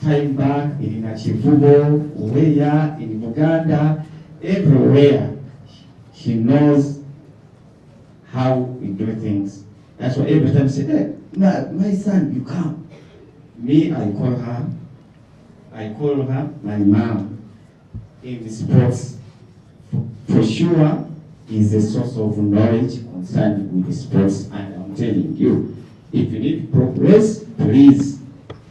time back in Nachivubo, Uweya, in Uganda, everywhere. She knows how we do things. That's why every time she said, hey, my son, you come. Me, I call her my mom. In sports, for sure, is a source of knowledge concerned with sports, and I'm telling you, if you need progress, please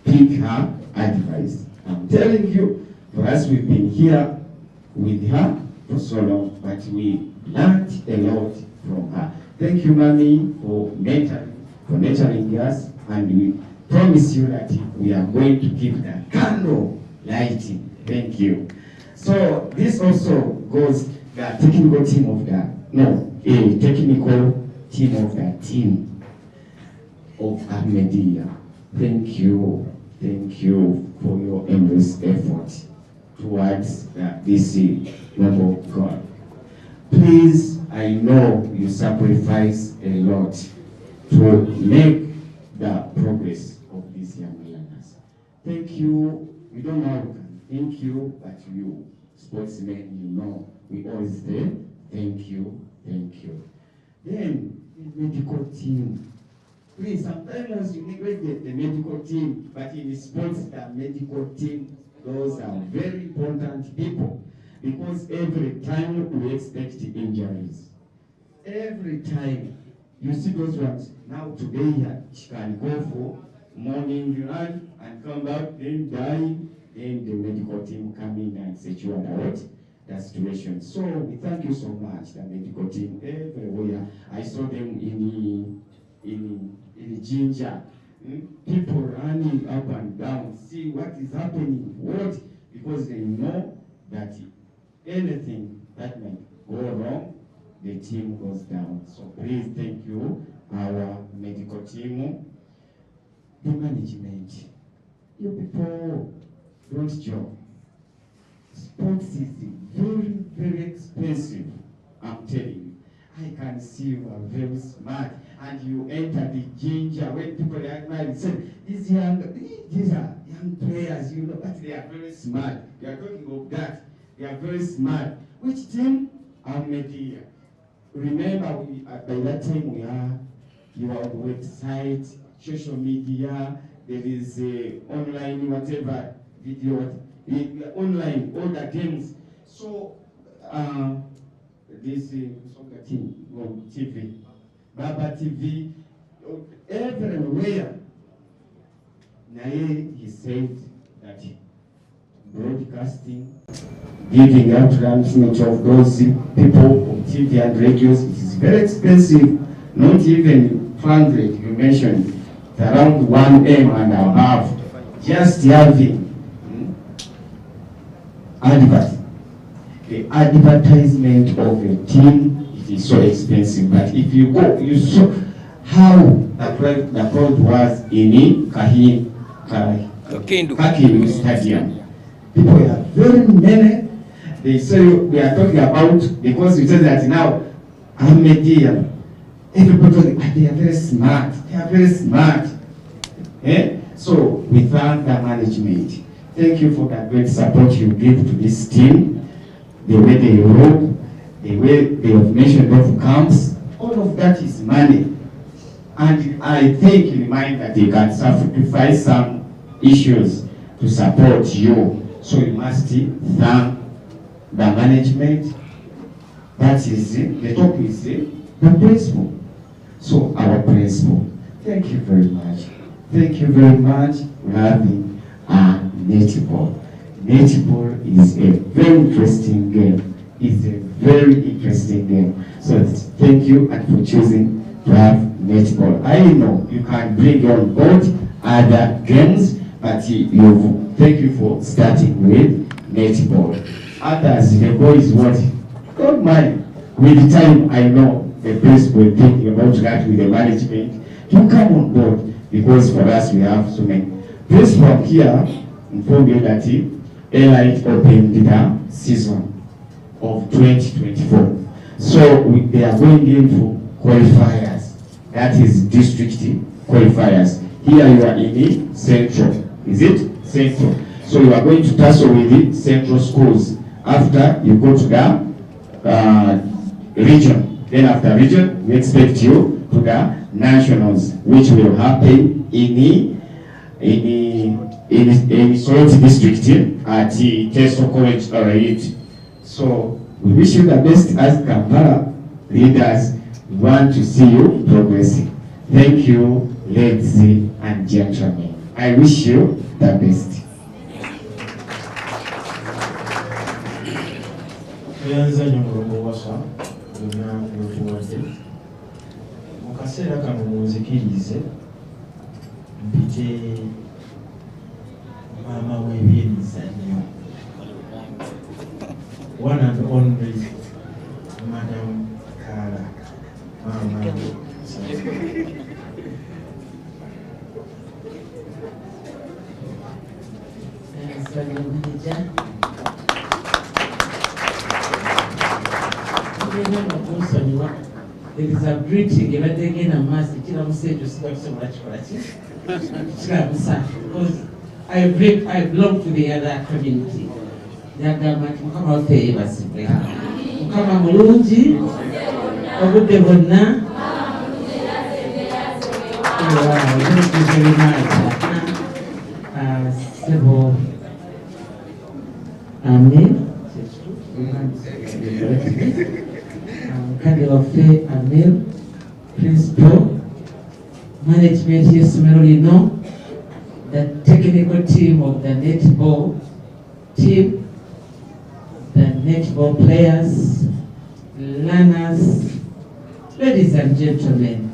pick her advice. I'm telling you, for us, we've been here with her for so long, but we learned a lot from her. Thank you, Mommy, for mentoring us, and we promise you that we are going to keep the candle lighting. Thank you. So this also goes the technical team of the team of Ahmadiyya. Thank you for your endless effort towards this noble goal. Please, I know you sacrifice a lot to make the progress of these young learners. Thank you. We don't know how we can thank you, but you, sportsmen, you know, we always say thank you. Then, the medical team. Please, sometimes you neglect the medical team, but in sports, the medical team, those are very important people, because every time we expect injuries. Every time you see those ones. Now today she can go for morning run and come back, then die, then the medical team come in and secure the situation. So we thank you so much, the medical team everywhere. I saw them in Ginger. People running up and down, see what is happening, because they know that anything that might go wrong, the team goes down. So please, thank you, our medical team. The management, you people don't joke. Sports is very, very expensive. I'm telling you. I can see you are very smart, and you enter the Ginger when people are married. Say these are young players, you know, but they are very smart. We are talking of that. They are very smart. Which team? Ahmadiyya. Remember, by that time you are on the website, social media. There is online, whatever video, online, all the games. So this soccer team on TV, Baba TV, everywhere. Naye, he said that broadcasting, giving out transmit of those people on TV and radios, it is very expensive. Not even 100, you mentioned, around 1M and above. Just having the advertisement of a team, it is so expensive. But if you go, you saw how the crowd was in Kakindu Stadium. People are very many. They say we are talking about, because we say that now Ahmadiyya, everybody, they are very smart. They are very smart. So we thank the management. Thank you for the great support you give to this team. The way they work, the way they have mentioned of camps, all of that is money. And I think in mind that they can sacrifice some issues to support you. So you must thank the management. That is it. The top is it. The principal. So our principal. Thank you very much. Thank you very much for having a netball. netball is a very interesting game. It's a very interesting game. So thank you and for choosing to have netball. I know you can bring on board other games, but thank you for starting with netball. Others, the boys what? Don't mind. With time, I know the principal thinking about that with the management to come on board, because for us we have so many. Principal here informed you that Elite opened the season of 2024. So they are going in for qualifiers. That is district qualifiers. Here you are in the central. Is it? Central. So you are going to tussle with the central schools. After you go to the region. Then after region, we expect you to the nationals, which will happen in Soroti district at the Teso College Elite. So we wish you the best as Kampala leaders. We want to see you progressing. Thank you, ladies and gentlemen. I wish you the best. Mu kaseera kano munzikirize mpite maama w'ebyemizannyo, one and only Madam Kala. Mama there is a greeting again a mass because I belong to the other community. Mukama waffe yeebazibwe. Mukama mulungi obudde bwonna. Thank you very much. Several Kade waffe Amir, principal, management y'essomero lino, the technical team of the netball team, the netball players, learners, ladies and gentlemen,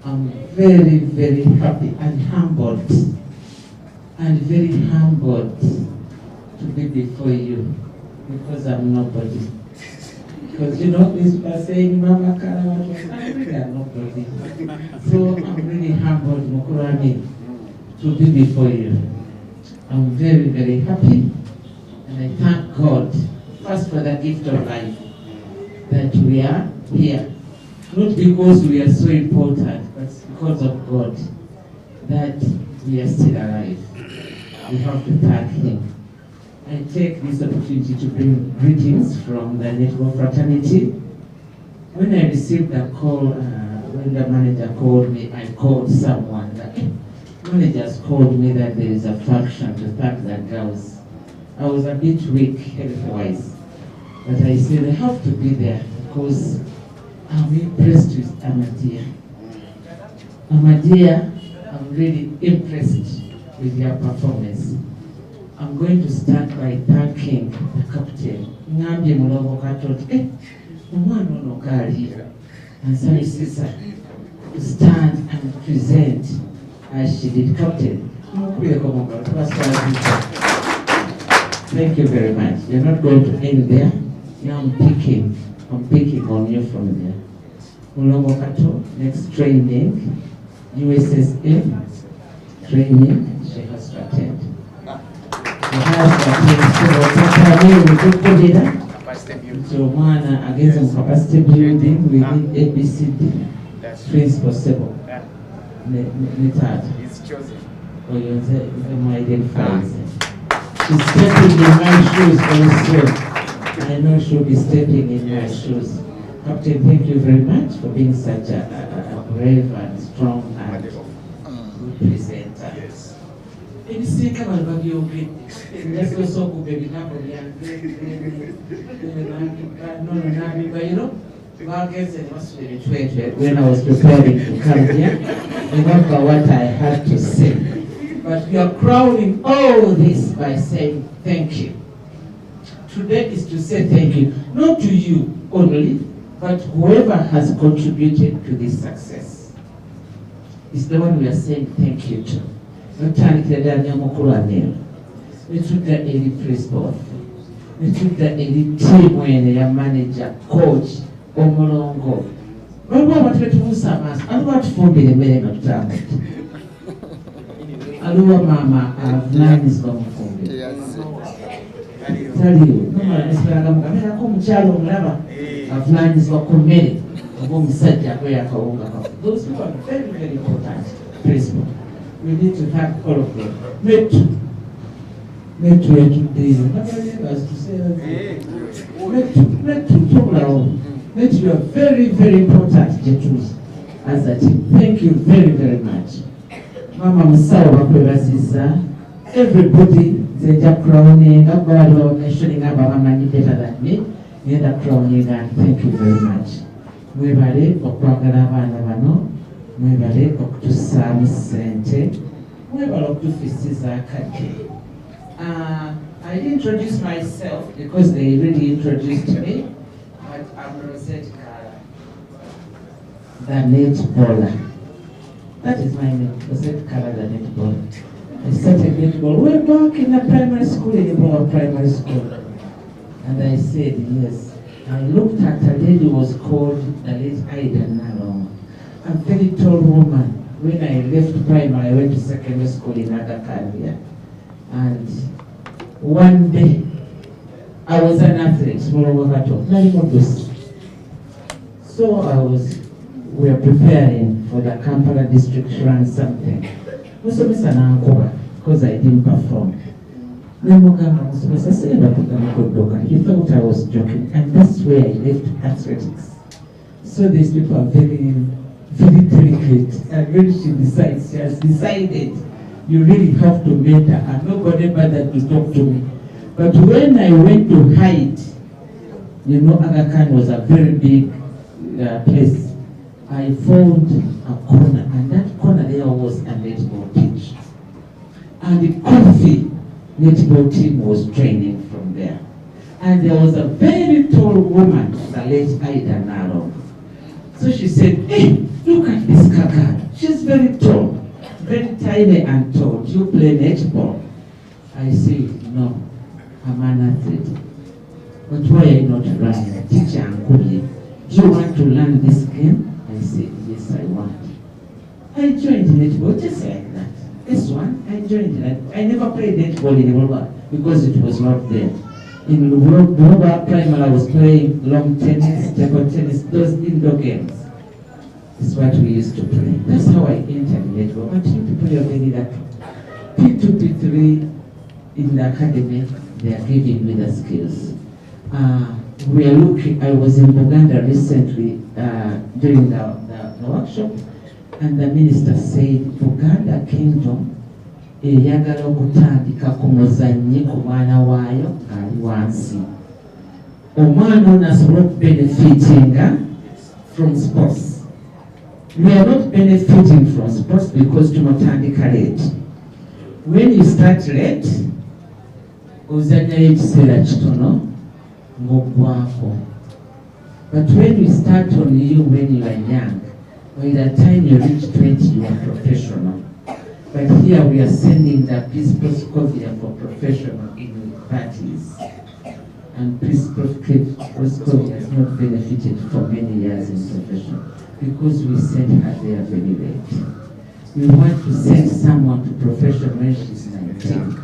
I'm very, very happy and humbled, to be before you, because I'm nobody. Because you know, this was saying, Mama Kara, I'm really nobody. So I'm really humbled, Mukurani, to be before you. I'm very, very happy, and I thank God first for the gift of life, that we are here. Not because we are so important, but because of God, that we are still alive. We have to thank Him. I take this opportunity to bring greetings from the netball fraternity. When I received a call, when the manager called me, I called someone. The managers called me that there is a function to thank the girls. I was a bit weak health-wise, but I said I have to be there because I'm impressed with Ahmadiyya. Ahmadiyya, I'm really impressed with your performance. I'm going to start by thanking the captain. Ngambye mulobo katoti, umwana ono kali, and so sister to stand and present as she did captain. Thank you very much. You're not going to end there. Now I'm picking on you from there. Mulobo kato, next training, USSA training, she has to attend. So one against some capacity building, we need ABCD principle. He's chosen. Or you say identifies. She's stepping in my shoes also. I know she'll be stepping in my shoes. Captain, thank you very much for being such a brave and strong and good presenter. Yes. Ebisika balibagyoge let's also go baby nabo when I was preparing to come here, remember what I had to say. But we are crowning all this by saying thank you. Today is to say thank you, not to you only, but whoever has contributed to this success. It's the one we are saying thank you to. We took the elite principal. We took the elite team when the manager, coach, omolongo. But what we do is I want to form the men of talent. Aluwa mama avunani zibamufumbi. Tell you, no nisipanga mukamera ko mukyalo mulaba avunani zibakomere oba omusajja akwera akawunga kafu. Those people are very, very important principal. We need to thank all of them. Metu yetudeyo. Metu tomulao. Metu, you are very, very important Jetus as a team. Thank you very, very much. Mama Musawo bakwebaziza. Everybody they're crowning. Everybody mentioning about Mama better than me. They're crowning and thank you very much. Mwebale okwagala abaana bano. Mwebale okutusaamu ssente. Mwebale okutufisiza akadde. I introduced myself because they really introduced me. But I'm Rosette Kala, the netballer. That is my name, Rosette Kala, the netballer. I started netball way back in the primary school, in the primary school. And I said, yes. I looked at a lady who was called the late Ida Nalong, a very tall woman. When I left primary, I went to secondary school in Agakaria. And one day, I was an athlete, so we were preparing for the Kampala district to run something. Because I didn't perform. He thought I was joking, and that's where I left athletics. So these people are very, very delicate, and when she decides, she has decided, you really have to mentor, and nobody bothered to talk to me. But when I went to hide, you know, Aga Khan was a very big place. I found a corner, and that corner there was a netball pitch. And the coffee netball team was training from there. And there was a very tall woman, the late Ida Naro. So she said, hey, look at this Kaka. She's very tall, very tiny and tall. Do you play netball? I said, no, I'm an athlete. But why are you not running? Teacher Ankubi, do you want to learn this game? I said, yes, I want. I joined netball just like that. This one, I joined it. I never played netball in Uruba because it was not there. In Uruba primary, I was playing long tennis, table tennis, those indoor games. It's what we used to play. That's how I entered netball. But you people are very lucky. P2, P3 in the academy, they are giving me the skills. We are looking, I was in Buganda recently during the workshop, and the minister said, Buganda Kingdom, eyagala okutandika ku muzannyi ku mwana waayo ali wansi. Omwana ono asobola benefitinga from sports. We are not benefiting from sports because tunatandika late. When you start late, ozannyayo ekiseera kitono ng'oggwako. But when we start on you when you are young, by the time you reach 20, you are professional. But here we are sending the Principal Scovia for professional in 30s. And Principal Scovia has not benefited for many years in profession because we sent her there very late. We want to send someone to profession when she's 19,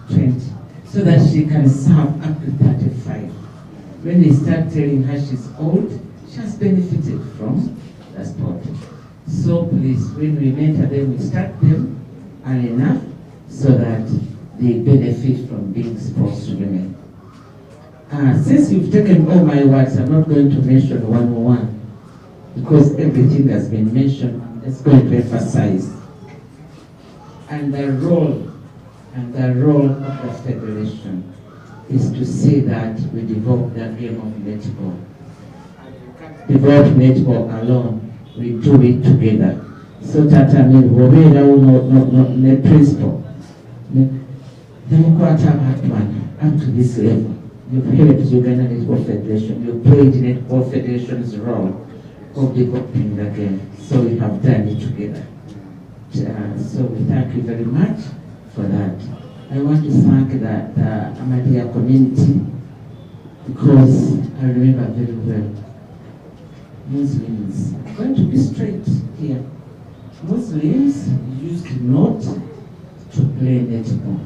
20, so that she can serve up to 35. When they start telling her she's old, she has benefited from the sport. So please, when we mentor them, we start them early enough so that they benefit from being sports women. Since you've taken all my words, I'm not going to mention 101 because everything has been mentioned. I'm just going to emphasize. And the role of the federation is to say that we develop the game of netball. Develop netball alone. We do it together. So tata me wobeerawo ne principal nemukwata abantu bano up to this level. You've helped Uganda Netball Federation. You played Netball Federation's role of developing the game. So we have done it together. So we thank you very much for that. I want to thank the Ahmadiyya community because I remember very well Muslims, I'm going to be straight here. Muslims used not to play netball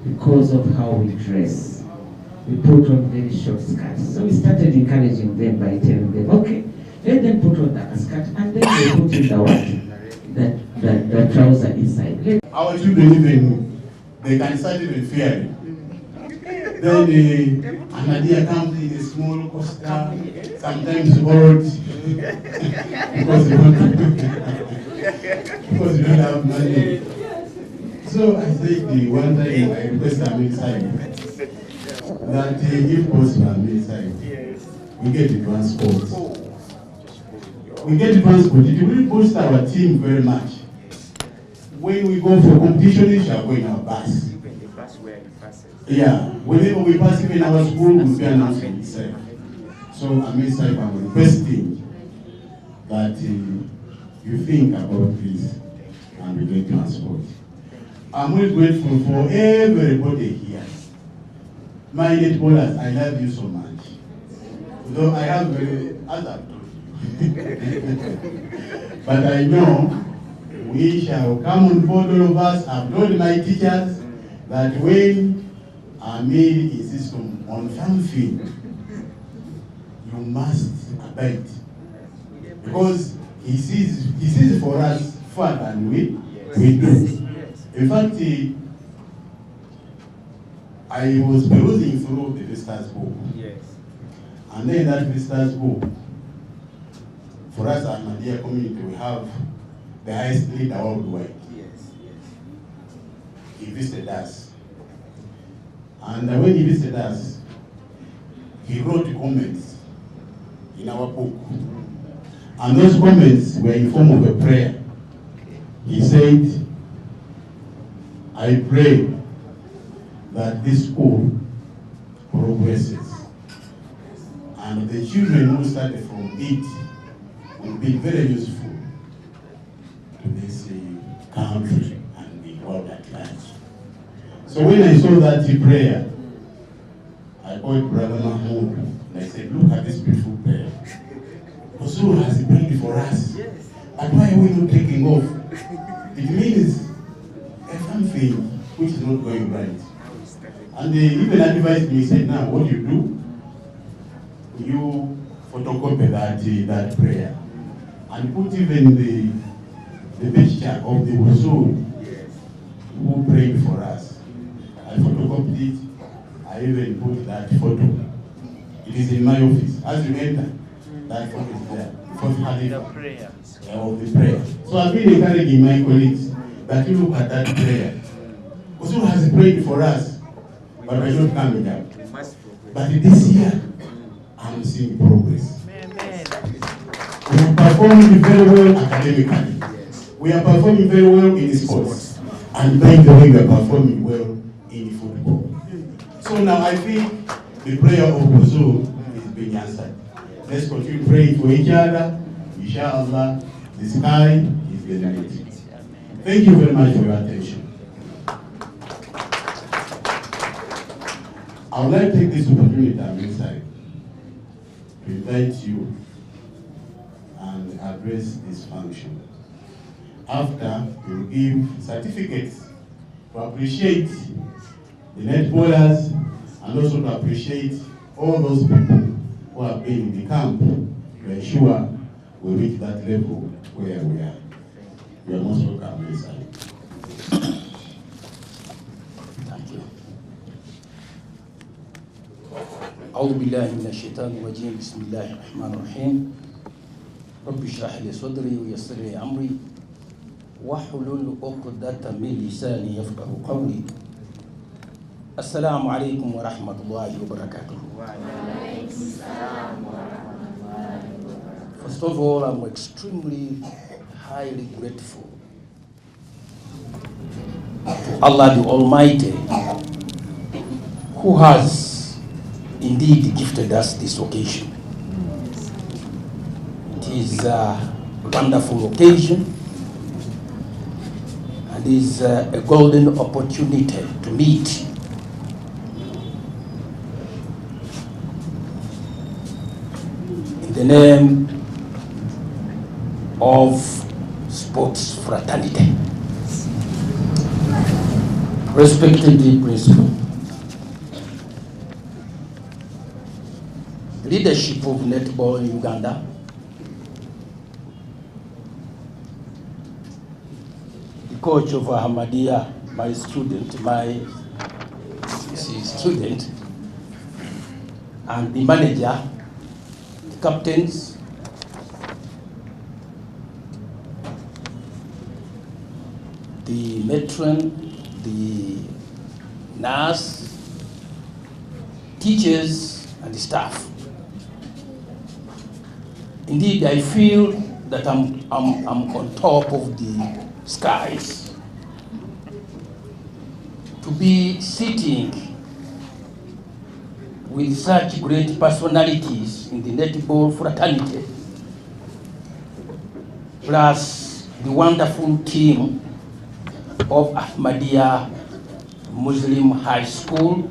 because of how we dress. We put on very short skirts. So we started encouraging them by telling them, okay, let them put on the skirt and then they put in the what? The trouser inside. Our children even, they can start even fearing. Then the Ahmadiyya comes in a small coaster, sometimes old, because we don't have money. So I said one time I request a inside that if possible inside, we get the transport. We get the transport, it will boost our team very much. When we go for competition, we shall go in our bus. Yeah, whenever we pass even our school, we'll be announcing itself. So I'm requesting that you think about this and we get transport. I'm really grateful for everybody here. My netballers, I love you so much. Though I have other but I know we shall come on board, all of us. I've told my teachers that when Amir insists on something, you must abide. Because he sees for us further than we do. In fact, I was perusing through the visitors book. And then that visitors book, for us at Ahmadiyya community, we have the highest leader worldwide. He visited us. And when he visited us, he wrote comments in our book. And those comments were in form of a prayer. He said, I pray that this school progresses. And the children who started from it will be very useful to this country and the world at large. So when I saw that prayer, I called Brother Mahmoud and I said, look at this beautiful prayer. Osuru has prayed for us. But why are we not taking off? It means there's something which is not going right. And they even advised me, said, now what you do, you photocopy that prayer and put even the picture of the Osuru who prayed for us. I photocopied it. I even put that photo. It is in my office. As you enter, that photo is there. The prayer. Of the prayer. So I've been encouraging my colleagues that you look at that prayer. Osuru has prayed for us, but we're not coming up. But this year, I'm seeing progress. We are performing very well academically. We are performing very well in sports. And by the way, we are performing well in football. So now I think the prayer of Osuru is being answered. Let's continue praying for each other. Inshallah, the sky is the limit. Thank you very much for your attention. I would like to take this opportunity I'm inside to invite you and address this function. After, we will give certificates to appreciate the netballers and also to appreciate all those people who have been in the camp to ensure we reach that level where we are. You are most welcome inside. Thank you. أعوذ بالله من الشيطان الرجيم بسم الله الرحمن الرحيم رب اشرح لي صدري ويسر لي أمري واحلل عقدة من لساني يفقهوا قولي. السلام عليكم ورحمة الله وبركاته. First of all, I'm extremely highly grateful to Allah the Almighty, who has indeed gifted us this occasion. It is a wonderful occasion and is a golden opportunity to meet in the name of sports fraternity. Respected principal, leadership of netball in Uganda, the coach of Ahmadiyya, my student, and the manager, the captains, the matron, the nurse, teachers, and the staff. Indeed, I feel that I'm on top of the skies. To be sitting with such great personalities in the netball fraternity, plus the wonderful team of Ahmadiyya Muslim High School,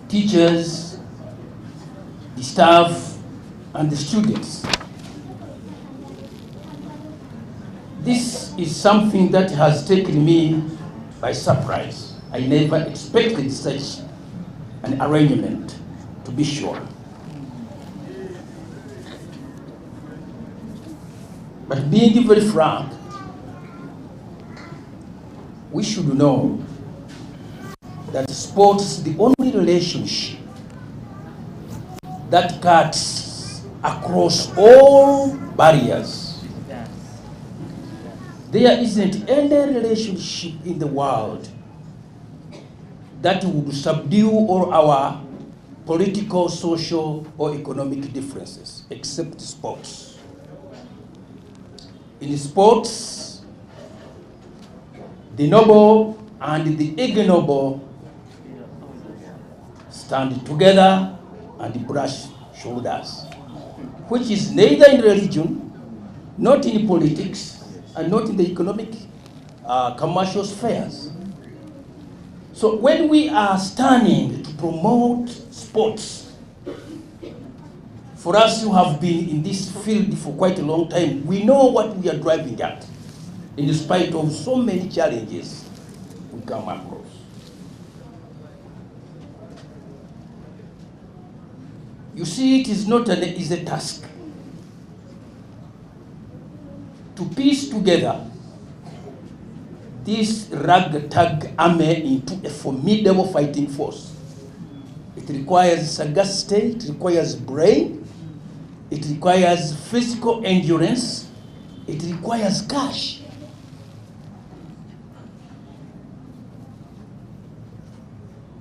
teachers, the staff, and the students. This is something that has taken me by surprise. I never expected such an arrangement, to be sure. But being very frank, we should know that sports is the only relationship that cuts across all barriers. There isn't any relationship in the world that would subdue all our political, social, or economic differences, except sports. In sports, the noble and the ignoble stand together and brush shoulders, which is neither in religion, not in politics, and not in the economic, commercial spheres. So when we are standing to promote sports, for us who have been in this field for quite a long time, we know what we are driving at, in spite of so many challenges we come across. You see, it is not an easy task to piece together this ragtag army into a formidable fighting force. It requires sagacity, it requires brain, it requires physical endurance, it requires cash.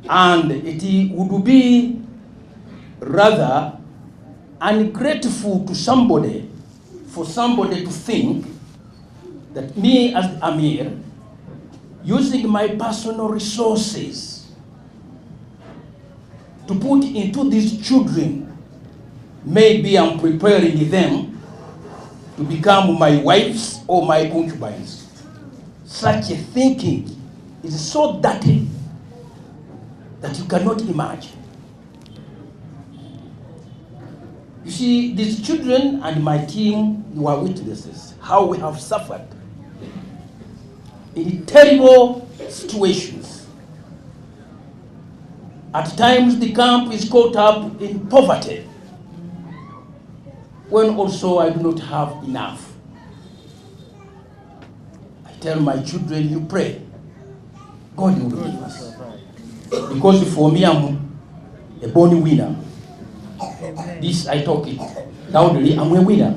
And it would be rather ungrateful to somebody, for somebody to think that me as Amir, using my personal resources to put into these children, maybe I'm preparing them to become my wives or my concubines. Such a thinking is so dirty that you cannot imagine. You see, these children and my team, you are witnesses how we have suffered in terrible situations. At times the camp is caught up in poverty, when also I do not have enough. I tell my children, you pray, God will give us. Because for me, I'm a born winner. This I talk it loudly, I'm a winner.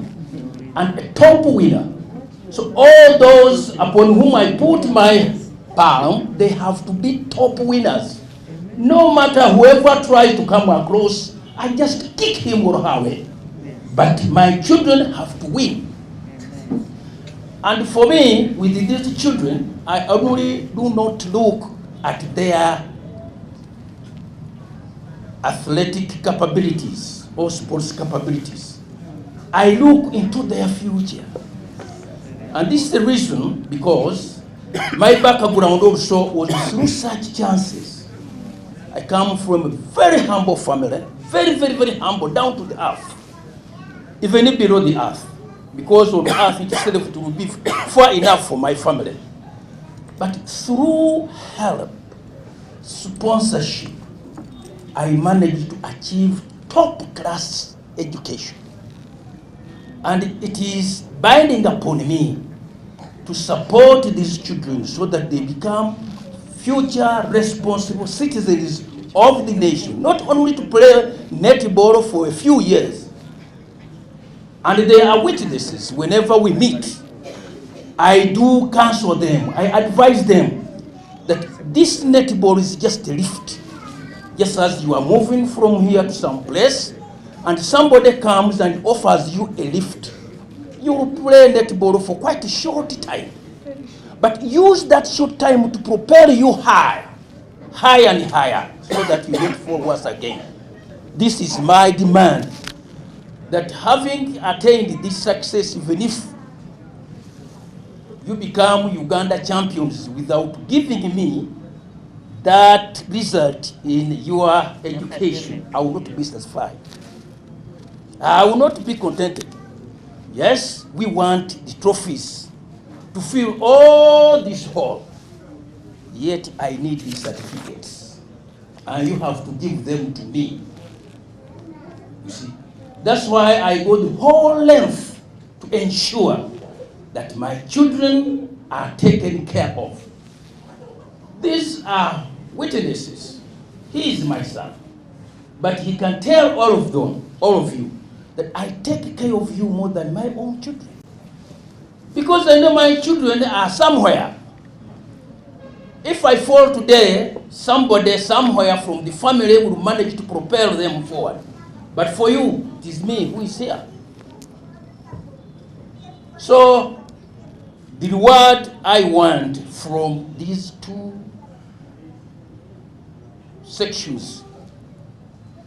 And a top winner. So all those upon whom I put my palm, they have to be top winners. No matter whoever tries to come across, I just kick him or her away. But my children have to win. And for me, with these children, I only do not look at their athletic capabilities or sports capabilities. I look into their future. And this is the reason, because my background also was through such chances. I come from a very humble family, very, very, very humble, down to the earth, even below the earth, because on the earth itself it will be far enough for my family. But through help, sponsorship, I managed to achieve top-class education. And it is binding upon me to support these children so that they become future responsible citizens of the nation, not only to play netball for a few years. And they are witnesses whenever we meet. I do counsel them, I advise them that this netball is just a lift. Just as you are moving from here to some place, and somebody comes and offers you a lift, you will play netball for quite a short time. But use that short time to propel you higher, higher and higher, so that you don't fall once again. This is my demand, that having attained this success, even if you become Uganda champions without giving me that result in your education, I will not be satisfied. I will not be contented. Yes, we want the trophies to fill all this hall. Yet I need these certificates. And you have to give them to me. You see, that's why I go the whole length to ensure that my children are taken care of. These are witnesses. He is my son. But he can tell all of you, that I take care of you more than my own children. Because I know my children are somewhere. If I fall today, somebody somewhere from the family will manage to propel them forward. But for you, it is me who is here. So, the reward I want from these two sections,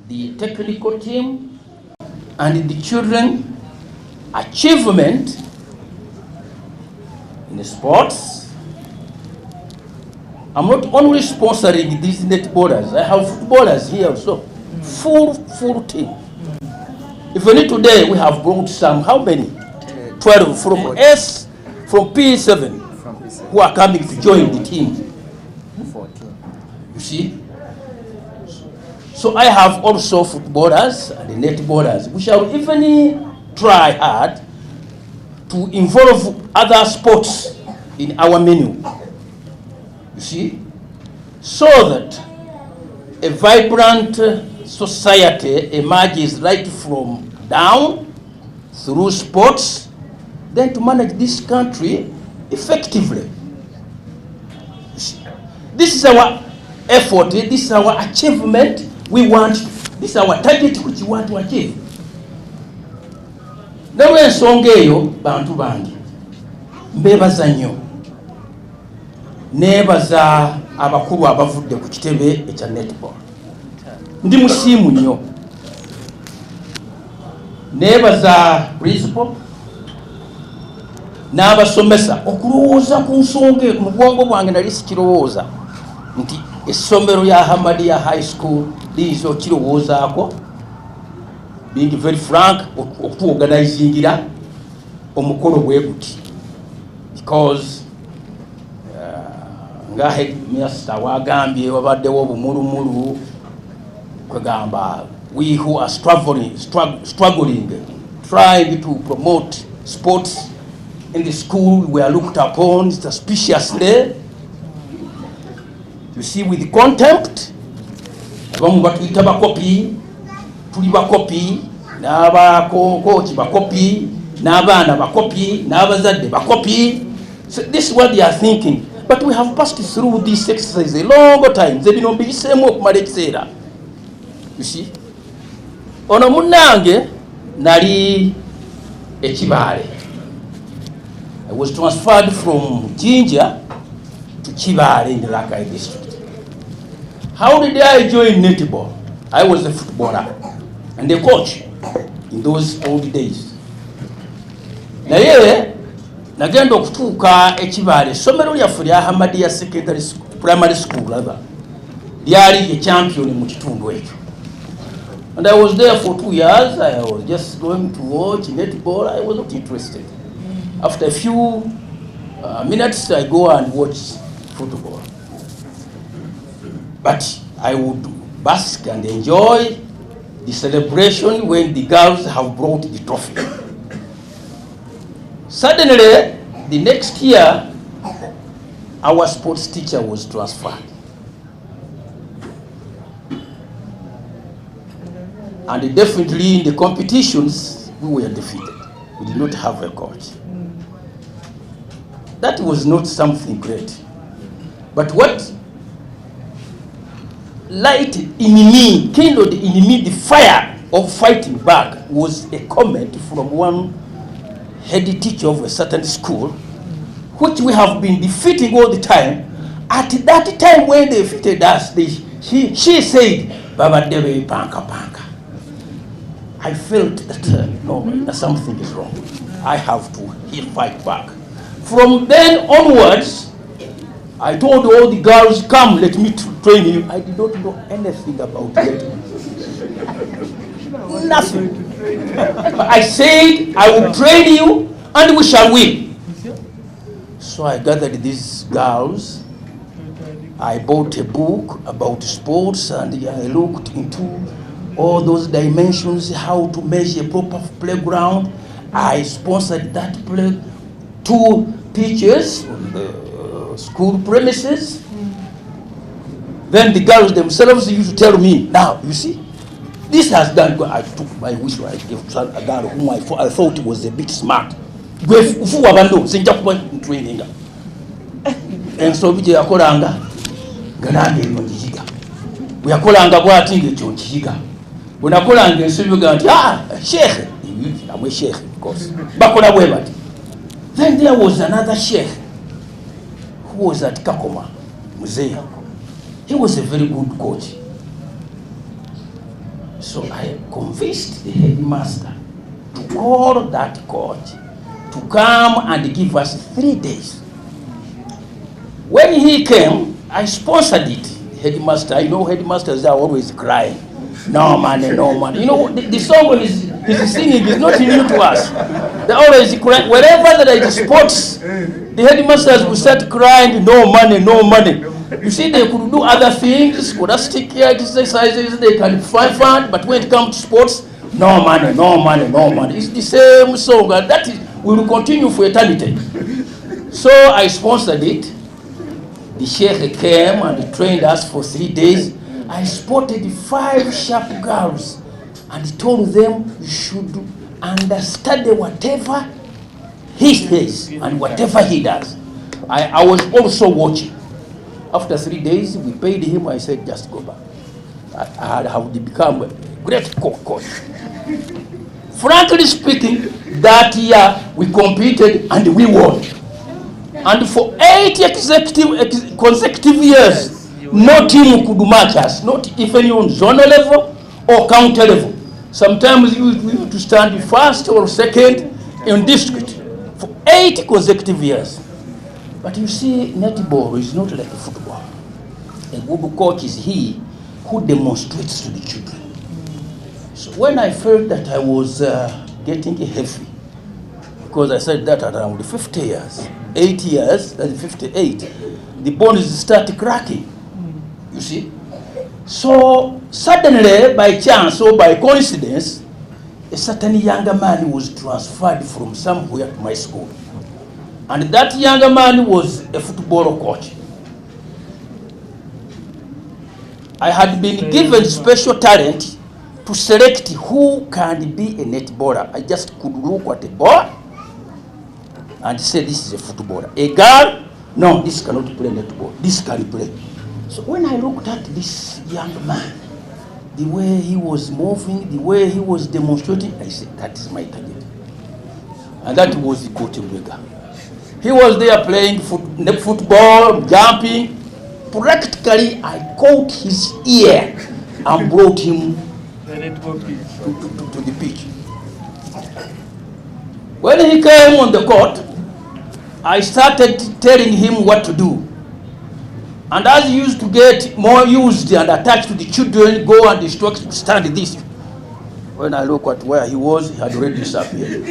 the technical team and the children, achievement in the sports. I'm not only sponsoring these netballers, I have footballers here also. Full team. Even today we have brought some, how many? 12 from from P7 who are coming to join the team. 14. You see? So I have also footballers and netballers. We shall even try hard to involve other sports in our menu. You see? So that a vibrant society emerges right from down through sports, then to manage this country effectively. This is our effort, this is our achievement. We want, this is our target which we want to achieve. Nawe ensonga eyo bantu bangi mbebaza nnyo, nebaza abakulu abavudde ku kitebe ekya netball. Ndi musiimu nnyo, nebaza principal n'abasomesa okulowooza ku nsonga mu bwongo bwange nali sikirowooza nti essomero ya Ahmadiyya High School liizo kirowoozaako. Being very frank, okutuorganizingira omukolo bwe guti, because nga headmaster wagambye wabaddewo obumulumulu kwegamba we who are struggling trying to promote sports in the school, we are looked upon suspiciously. You see, with contempt. Abamu batuyita bakopi, tuli bakopi, n'abakochi bakopi, n'abaana bakopi, n'abazadde bakopi. So this is what they are thinking. But we have passed through this exercise a long time. They've been on the same okumala ekiseera. You see? Ono munnange nali Ekibale. I was transferred from Jinja to Kibale in the Rakai district. How did I join netball? I was a footballer and a coach in those old days. Naye nagenda okutuuka Ekibale, essomero lyaffe lya Ahmadiyya Secondary School, Primary School rather, lyali ye champion mu kitundu ekyo. And I was there for 2 years. I was just going to watch netball. I was not interested. After a few minutes, I go and watch football. But I would bask and enjoy the celebration when the girls have brought the trophy. Suddenly, the next year, our sports teacher was transferred. And definitely in the competitions, we were defeated. We did not have a coach. That was not something great. But what lighted in me, kindled in me the fire of fighting back was a comment from one head teacher of a certain school, which we have been defeating all the time. At that time when they defeated us, she said, Baba Debe Panka Panka. I felt that no, something is wrong. I have to fight back. From then onwards, I told all the girls, come, let me train you. I did not know anything about it. Nothing. But I said, I will train you and we shall win. So I gathered these girls. I bought a book about sports and I looked into all those dimensions, how to measure a proper playground. I sponsored that play, 2 teachers on the school premises. Then the girls themselves used to tell me, now, you see, this has done. I took my whistle, I gave to a girl whom I thought was a bit smart. Training. And so we yakolanga, ganange njiga. We yakolanga bwati ngecho njiga. Unakolanga ensobi ganti, sheikh. I'm a sheikh, of course. Bakola bwebati. Then there was another sheikh who was at Kakoma, Museum. He was a very good coach. So I convinced the headmaster to call that coach to come and give us 3 days. When he came, I sponsored it. Headmaster, I know headmasters are always crying. No money, no money. You know, the song he's singing is not new to us. They always cry. Wherever there is sports, the headmasters will start crying, no money, no money. You see, they could do other things, scholastic exercises, they can find fun, but when it comes to sports, no money, no money, no money. It's the same song, and that will continue for eternity. So I sponsored it. The sheikh came and trained us for 3 days. I spotted 5 sharp girls and told them you should understudy whatever he says and whatever he does. I was also watching. After 3 days, we paid him. I said, just go back. I have become a great coach. Frankly speaking, that year we competed and we won. And for 8 consecutive years, no team could match us, not even on zonal level or county level. Sometimes we used to stand first or second in district for 8 consecutive years. But you see, netball is not like football. A good coach is he who demonstrates to the children. So when I felt that I was getting heavy, because I said that around 50 years, 8 years, that's 58, the bones start cracking, you see. So suddenly, by chance or by coincidence, a certain younger man was transferred from somewhere to my school. And that younger man was a football coach. I had been given special talent to select who can be a netballer. I just could look at a ball and say, this is a footballer. A girl, no, this cannot play netball. This can play. So when I looked at this young man, the way he was moving, the way he was demonstrating, I said, that is my target. And that was the Kotembega. He was there playing football, jumping. Practically, I caught his ear and brought him to the pitch. When he came on the court, I started telling him what to do. And as he used to get more used and attached to the children, go and instruct, stand this. When I look at where he was, he had already disappeared.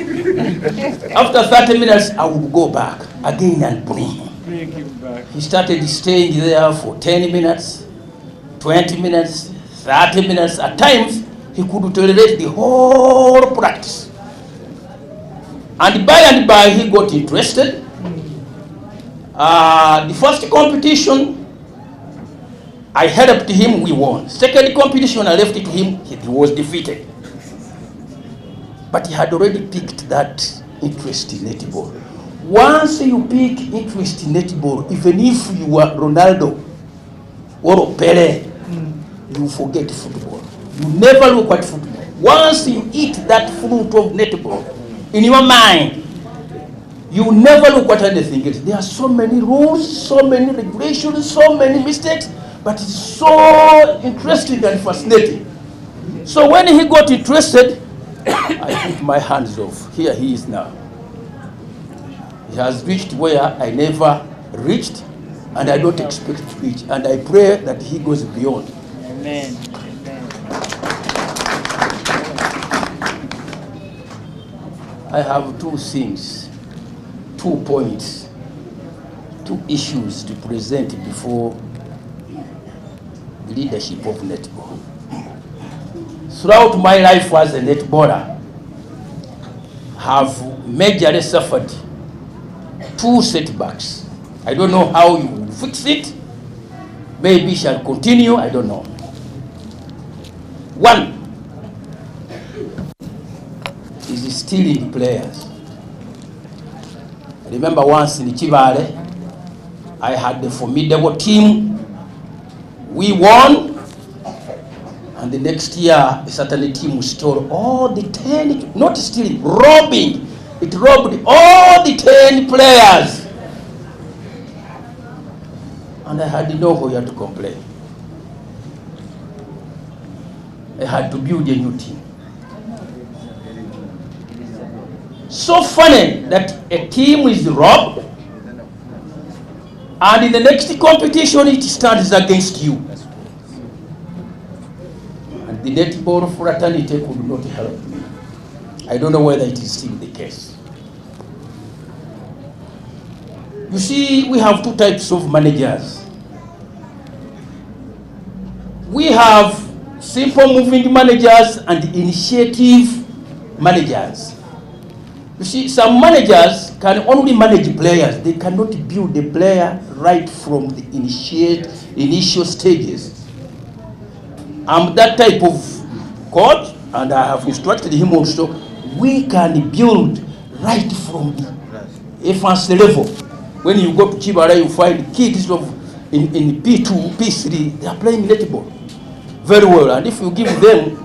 After 30 minutes, I would go back again and bring him back. He started staying there for 10 minutes, 20 minutes, 30 minutes. At times, he could tolerate the whole practice. And by, he got interested. The first competition, I helped him, we won. Second competition, I left it to him, he was defeated. But he had already picked that interest in netball. Once you pick interest in netball, even if you are Ronaldo or Pele, you forget football. You never look at football. Once you eat that fruit of netball in your mind, you never look at anything else. There are so many rules, so many regulations, so many mistakes, but it's so interesting and fascinating. So when he got interested, I took my hands off. Here he is now. He has reached where I never reached, and I don't expect to reach. And I pray that he goes beyond. Amen. I have two things, 2 points, 2 issues to present before the leadership of netball. Throughout my life as a netballer, have majorly suffered 2 setbacks. I don't know how you will fix it. Maybe shall continue, I don't know. One is stealing players. I remember once in Chivale, I had a formidable team. We won. And the next year, a certain team stole all the 10, not stealing, robbing. It robbed all the 10 players. And I had nowhere to complain. I had to build a new team. So funny that a team is robbed, and in the next competition, it stands against you. The netball fraternity could not help me. I don't know whether it is still the case. You see, we have 2 types of managers. We have simple moving managers and initiative managers. You see, some managers can only manage players. They cannot build the player right from the initial stages. I'm that type of coach, and I have instructed him also. We can build right from the advanced level. When you go to Chibara, you find kids in P2, P3, they are playing netball very well. And if you give them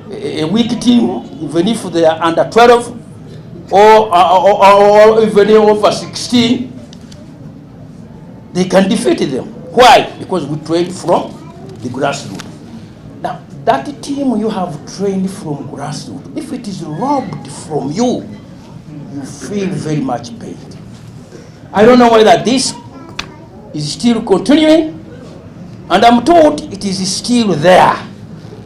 a weak team, even if they are under 12 or even over 16, they can defeat them. Why? Because we train from the grassroots. Now, that team you have trained from grassroots, if it is robbed from you, you feel very much pained. I don't know whether this is still continuing, and I'm told it is still there.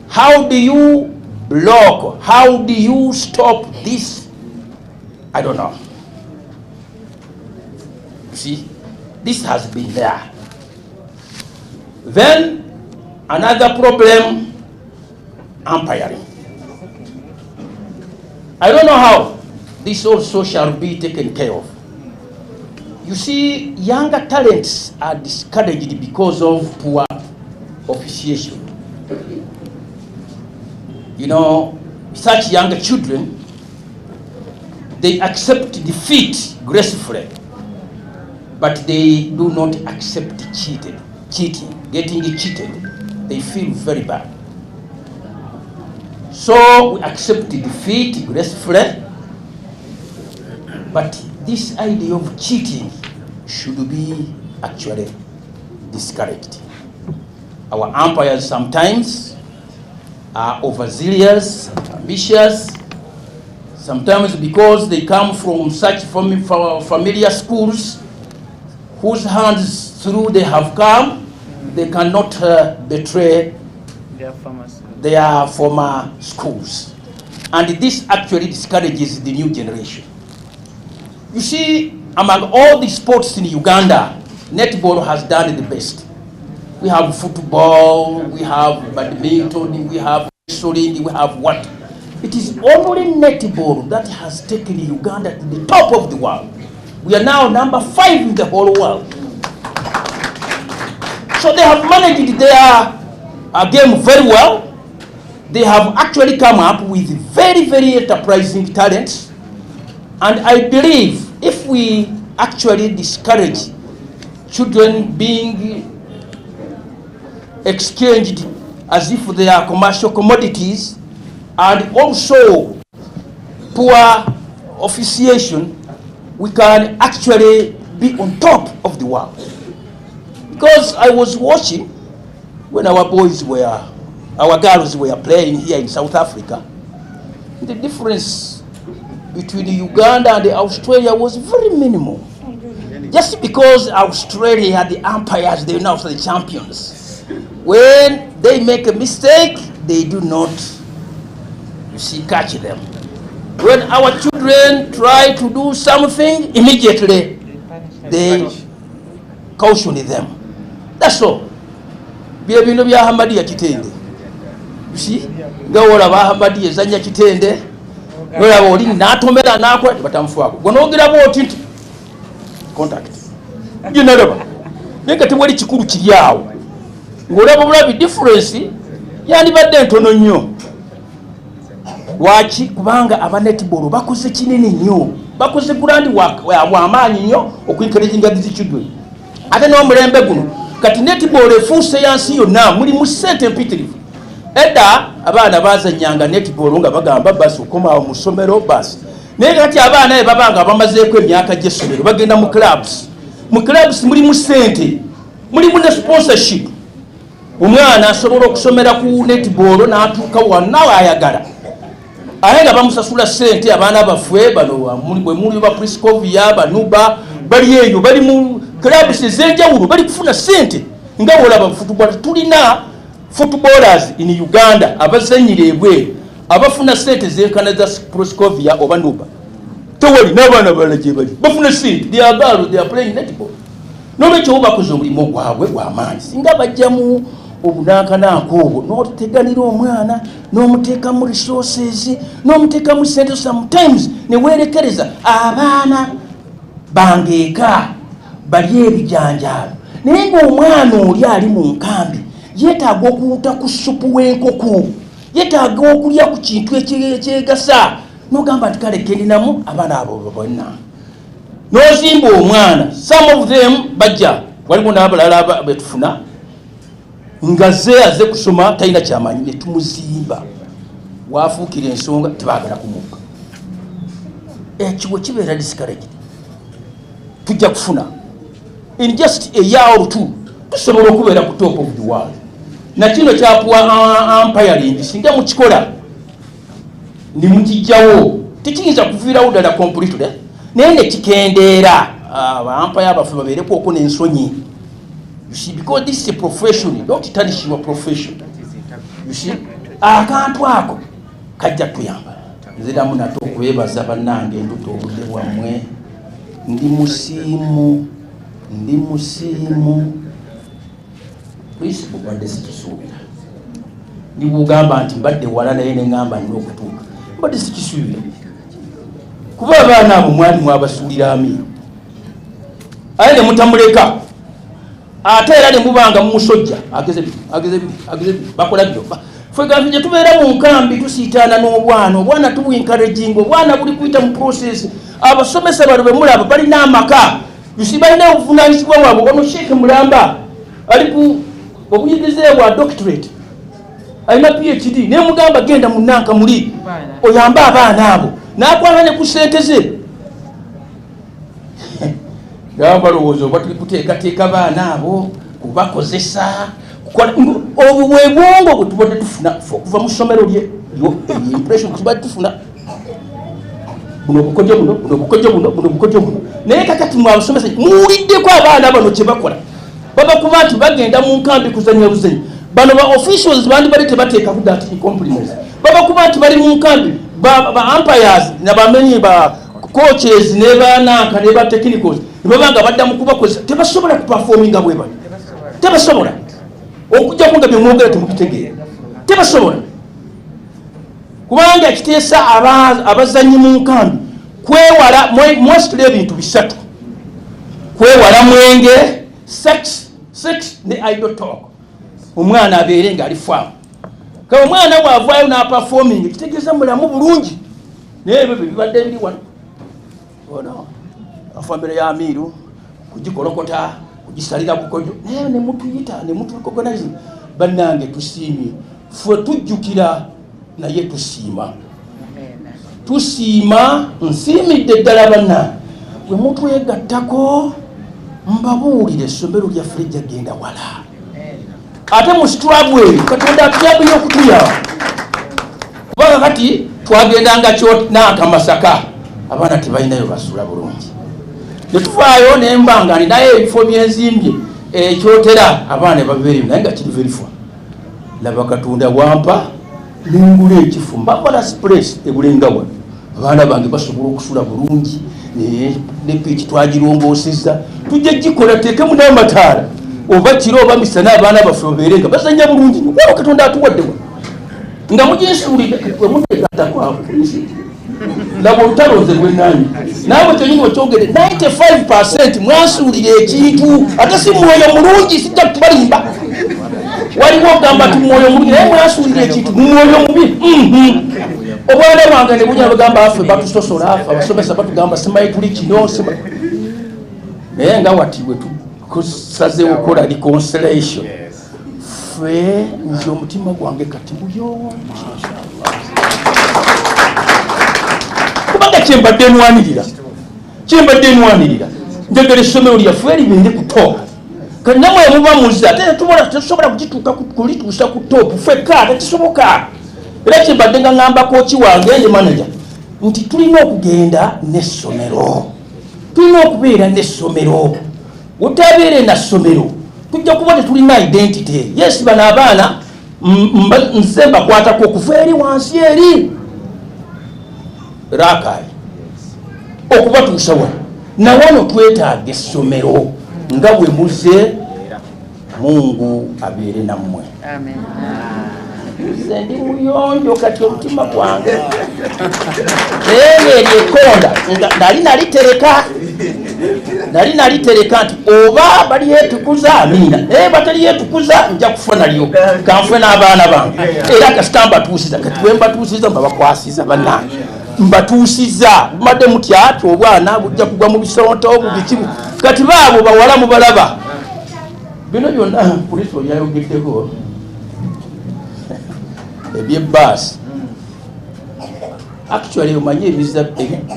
How do you block? How do you stop this? I don't know. See, this has been there. Then, another problem, umpiring. I don't know how this also shall be taken care of. You see, younger talents are discouraged because of poor officiation. You know, such younger children, they accept defeat gracefully, but they do not accept cheating, getting cheated. They feel very bad. So we accept defeat gracefully. But this idea of cheating should be actually discouraged. Our umpires sometimes are overzealous, ambitious, sometimes because they come from such familiar schools whose hands through they have come, they cannot betray their former schools. And this actually discourages the new generation. You see, among all the sports in Uganda, netball has done the best. We have football, we have badminton, we have wrestling, we have what? It is only netball that has taken Uganda to the top of the world. We are now number 5 in the whole world. So they have managed their game very well. They have actually come up with very, very enterprising talents. And I believe if we actually discourage children being exchanged as if they are commercial commodities, and also poor officiation, we can actually be on top of the world. Because I was watching when our girls were playing here in South Africa, the difference between Uganda and Australia was very minimal. Just because Australia, the umpires, they are now the champions. When they make a mistake, they do not, catch them. When our children try to do something, immediately they caution them. That's all. Bino bya Ahmadiyya kitende. You see? Ngawora ba Ahmadiyya zanya kitende. Ngora boli natomera nakwa batamfuako. Gonogira boti nti contact. You know. Neka tewali kikuru kiryawo. Ngolaba bulabi difference yandibadde ntono nnyo. Lwaki? Kubanga aba netball bakoze kinene nnyo. Bakoze grand work w'amaanyi nnyo okwencouraginga these children. Ate n'omulembe guno kati netball efuuse yansi yonna mulimu ssente mpitirivu. Edda abaana bazannyanga netball nga bagamba basi okomawo mu ssomero basi. Naye kati abaana babanga bamazeeko emyaka gy'essomero bagenda mu clubs. Mu clubs mulimu ssente, mulimu ne sponsorship. Omwana asobola okusomera ku netball n'atuuka wanna ayagala. Ate nga bamusasula ssente abaana baffe bano bwe muli ba Priscovia, Banuba, bali eyo bali mu clubs ez'enjawulo bali kufuna ssente. Nga bw'olaba football, tulina footballers in Uganda abazannyira ebweru abafuna ssente zenkana za Priscovia oba Nuba. Tewali n'abaana balala gye bali bafuna ssente, they are girls, they are playing netball. N'olwekyo bakoze omulimu gwabwe gw'amaanyi. Singa bajjamu obunankanaako obwo n'oteganira omwana n'omuteekamu resources n'omuteekamu ssente, sometimes ne weerekereza abaana bangeeka bali ebijanjaalo. Naye ng'omwana oli ali mu nkambi yeetaaga okuwuta ku supu w'enkoko, yeetaaga okulya ku kintu ekyegasa, n'ogamba nti kale kendinamu abaana abo bonna. N'ozimba omwana, some of them bajja, waliwo n'abalala betufuna nga aze kusoma talina kyamanyi ne tumuzimba, waafuukira ensonga tebaagala kumukka. Ekyo kibeera discouraged. Tujja kufuna in just a year or two tusobola okubeera ku top of the world. Na kino kyapuwa umpiring singa mukikola ne mukijjawo tekiyinza kuviirawo ddala completely, naye ne kikendeera abampaya abaffe babeereko okwo n'ensonyi. You see, because this is a profession, don't tarnish your profession. You see, akantu ako kajja kuyamba. Nziramu nato okwebaza bannange enduto obudde bwammwe. Ndi musiimu. Principle badde sikisuubira. Nibugamba nti mbadde wala naye ne ngamba nina okutuuka. Mbadde sikisuubira. Kuba abaana abo mwali mwabasuulira amiino. Aye ne mutamuleka. Ate era ne mubanga mu musojja ageze bakola byo. Fwe gavumenti gye tubeera mu nkambi tusiitaana n'obwana, obwana tubu-encouraging, obwana buli kuyita mu process. Abasomesa bano be mulaba balina amaka. Yusi balina obuvunaanyizibwa bwabwe. Ono Sheikh Mulamba ali ku obuyigirize bwa doctorate. alina PhD ne mugamba genda munanka muli oyamba abaana abo nakwanane ku ssente ze gamba lowooza oba tuli kuteekateeka baana abo kubakozesa obubwebwongo bwe tubadde tufuna okuva mu ssomero lye impression tubadde tufuna buno obukodyo buno naye kakati mwe abasomesa muwuliddeko abaana bano kye bakola babakuba nti bagenda mu nkambi kuzanya buzanyi bano ba officials bandi bali tebateekaku that compliments babakuba nti bali mu nkambi ba umpires nabamenyi ba coaches ne bananka ne ba technicals nebabanga badda mu kubakozesa tebasobola kuperforminga bwe bali tebasobola okujja kunga byemwogera temukitegeera tebasobola kubanga kiteesa abazanyi mu nkambi kwewala mostly ebintu bisatu kwewala mwenge sex ne idle talk omwana abeere nga ali faamu kawe omwana bwavaayo n'aperforming kitegeeza mulamu bulungi naye ebyo bibadde biri wano ono afambire ya amiru kugikolokota kugisalira bukojo naye nemutuyita nemuturecognize bannange tusiimye ffe tujjukira naye tusiima nsiimidde ddala banna bwe mutwegattako mbabuulire essomero lyaffe lijja genda wala ate mu struggle eyo katonda atuyambire okutuyamba kubanga kati twagendanga n'akamasaka abaana tebalinayo basula bulungi netuvaayo nembanga ninaye ebifo byenzimbye ekyotera abaana babeereyo naye nga kiri verifa laba katonda wampa nengula ekifu mbakola space ebulengawa abaana bange basobola okusula bulungi ne piki twagirongoosezza tujja gikola teekemu n'amataala oba kiro oba misana abaana baffe babeere nga bazanya bulungi waba katonda atuwaddewa nga muginsuulire wemuteegattakwabo laba olutaloze lwenanyi naawe kyenyini wekyogere 95% mwansuulire ekintu ate si mwoyo mulungi sijja kutubalimba waliwo ogamba ti mwoyo mulungi naye mwansuulire ekintu mumwoyo mubi obwana bwange ne bunya bagamba affe batusosola affe abasomesa batugamba simanyi tuli kino naye nga wati bwe tusazeewo okukola reconciliation ffe nze omutima gwange kati muyonjo kubanga kyembadde nwanirira njagala essomero lyaffe libende ku top kati namwe muba muze ate tetusobola kugituuka kulituusa ku top ffekka tekisoboka era kyembadde nga ŋŋamba kooki wange ne manager nti tulina okugenda n'essomero tulina okubeera n'essomero utabeere na ssomero tujja kuba tetulina identity yes bano abaana nze mbakwatako okuva eri wansi eri rakai okubatuusa wano nawano twetaaga essomero nga bwe muze Mungu abeere nammwe nze ndi muyonjo kati omutima gwange naye eryekonda nali nalitereka nti oba balyetukuza amiina naye batalyetukuza nja kufa nalyo kanfe n'abaana bange era kasita mbatuusiza kati bwe mbatuusiza mbabakwasiza bannange mbatuusiza bumadde mutya ati obwana bujja kugwa mu bisonto bubikibu kati baabo bawala mubalaba bino byonna poliisi olyayogeddeko ebyebbaasi actually omanyi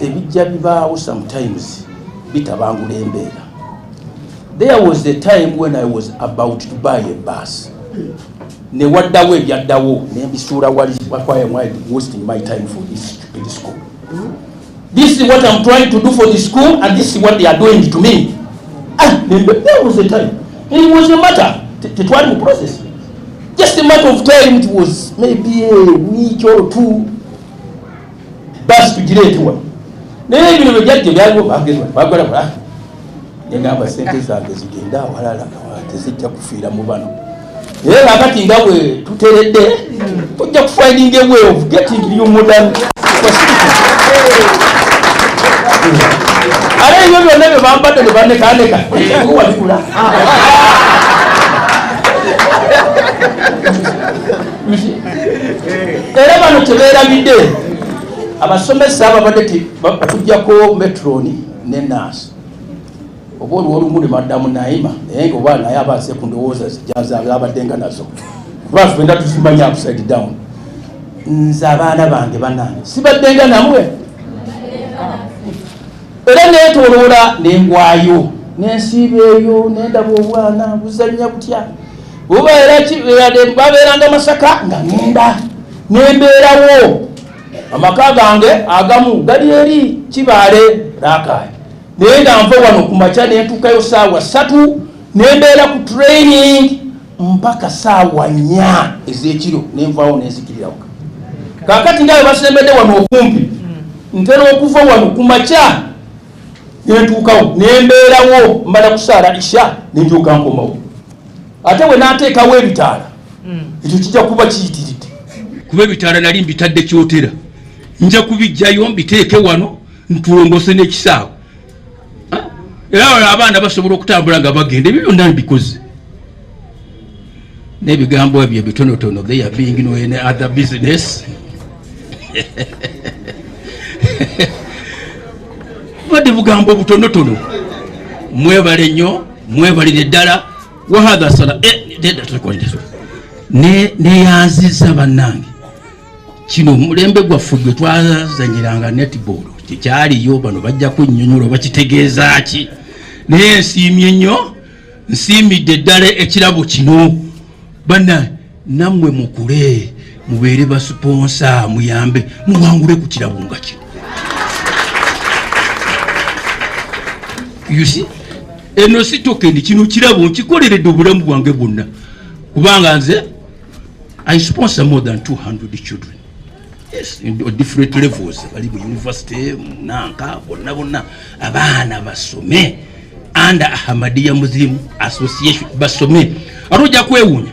ebijja bibaawo sometimes bitabangula embeera. There was a time when I was about to buy a bus. Ne waddawo ebyaddawo nembisuula wali why am I wasting my time for this stupid school? This is what I'm trying to do for the school and this is what they are doing to me. There was a time. It was a matter. It was a process. Just a matter of time. It was maybe a week or two. Bus to delay to one. Then you will get the value of Bagara. Yengamba sente zange zigenda walala tezijja kufiira mu bano. Naye kakati nga bwe tuteredde tujja kufinding a way of getting you modern ale ebyo byonna bye bambadde ne banekaaneka wabikula. Era bano tebeerabidde abasomesa ababadde batujjako metroni ne naasi oba olumu ne maddamu Naima naye nga oba naye abaase ku ndowooza zijjaza abaddenga nazo lwaki fenda tusimanya upside down. Nze abaana bange bannange sibaddenga namwe era neetoloola nengwayo nensiiba eyo nendaba obwana buzannya butya oba era babeeranga Masaka nga ngenda nembeerawo amaka gange agamu gali eri Kibaale Rakai naye nga nva wano ku makya nentuukayo saawa 3 nembeera ku training mpaka saawa 4 ez'ekiro nenvaawo nenzikirirawo. Kakati ngawe basembedde wano okumpi ntera okuva wano ku makya nentuukawo nembeerawo mbala kusaala isha nenjooka nkomawo ate we naateekawo ebitaala ekyo kijja kuba kiyitiridde kuba ebitaala nali mbitadde kyotera nja kubijjayo mbiteeke wano ntulongose n'ekisaawe era abaana basobola okutambula nga bagenda ebyo byonna mbikoze n'ebigambo ebyo bitonotono they are being no any other business badde bugambo butonotono mwebale nnyo mwebalire ddala wahadha sala neyanziza bannange kino mulembe gwaffe gwe twazanyiranga netball kikyaliyo bano bajja kunnyonnyola bakitegeeza ki naye nsiimye nnyo nsiimidde ddala ekirabo kino banna nammwe mukule mubeere basuponsa muyambe muwangule ku kirabo nga kino. You see, eno si tokendi kino kirabo nkikoleredde obulamu bwange bwonna kubanga nze I sponsor more than 200 children. Yes, in different levels. Bali mu university, nanka, bonna abaana basome under Ahmadiyya Muslim Association basome. Aroja kwewunya.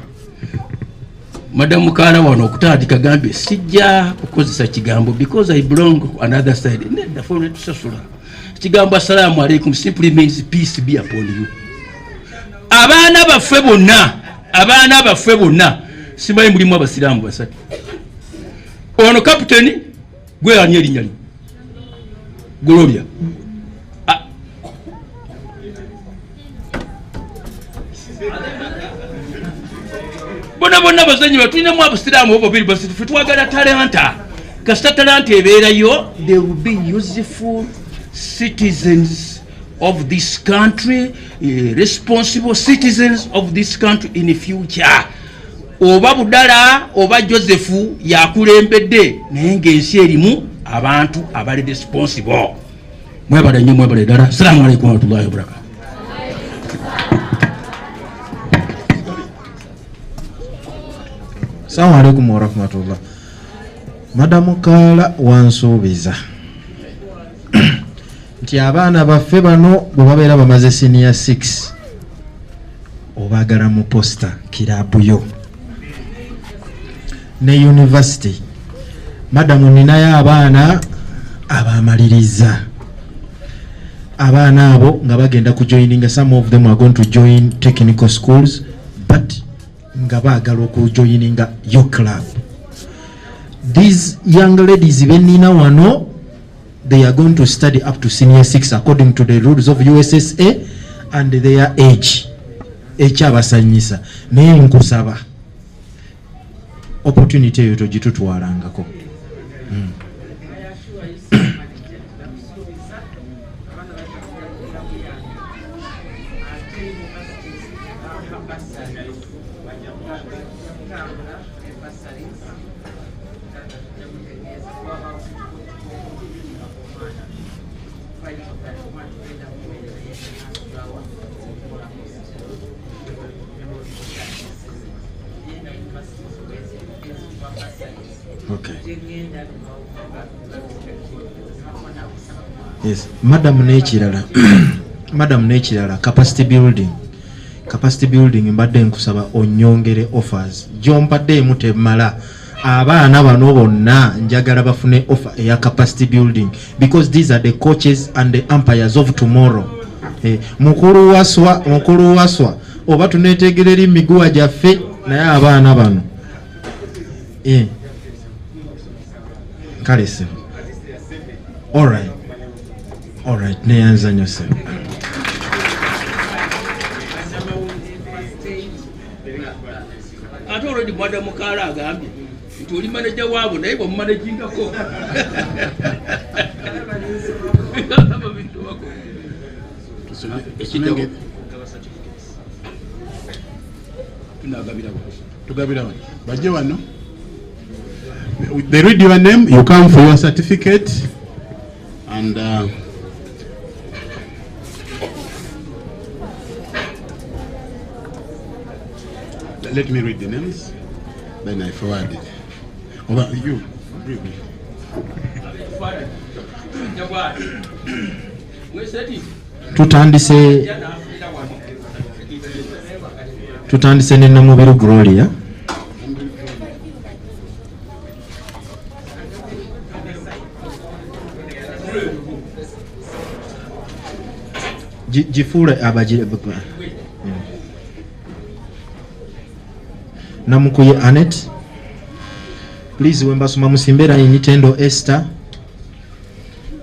Madam Mukara wano okutandika gambe sijja kukozesa kigambo because I belong to another side. Nedda phone tusasula. Kigambo assalamu alaikum simply means peace be upon you. Abaana baffe bonna simanyi mulimu abasiraamu basatu. Ono kapiteni gwe ani erinnya lye Gloria bonna bazanyi batulinamu abasiraamu obubiri basitu ffe twagala talanta kasita talanta ebeerayo they will be useful citizens of this country, responsible citizens of this country in the future. Oba Budala oba Josefu yakulembedde naye ng'ensi erimu abantu abali responsible. Mwebale nnyo mwebale ddala. Assalamu alaikum wa rahmatullahi wa barakatuh. Assalamu alaikum wa rahmatullah. Madamu Kala wansuubiza nti abaana baffe bano bwe babeera bamaze senior 6 obagala mu posta kirabuyo ne university. Madamu ninayo abaana abamaliriza, abaana abo nga bagenda ku joininga, some of them are going to join technical schools but nga baagala okujoininga your club. These young ladies benina wano, they are going to study up to senior 6 according to the rules of USSA and their age. Ekyabasanyisa naye nkusaba opportunity eyo togitutwalangako. Okay. Yes, Madam Nekirala. Madam Nekirala, capacity building. Capacity building mbadde nkusaba onyongere offers. Jompadde mutemala. Abaana bano bonna njagala bafune offer eya capacity building because these are the coaches and the umpires of tomorrow. Mukulu waswa oba tunetegerera emiguwa gyaffe naye abaana bano. Kalese. All right, neyanza nyo se. ate olwedi mwada mukaala agambye nti oli manaja waabo naye bwamumanajingako tugabira bajje wano. They read your name, you come for your certificate, and let me read the names, then I forward it. Over you. tutandise ne Namubiru Gloria. Jifure abajire Namukuye Annette. Please wembasoma musimbera Nyitendo Esther.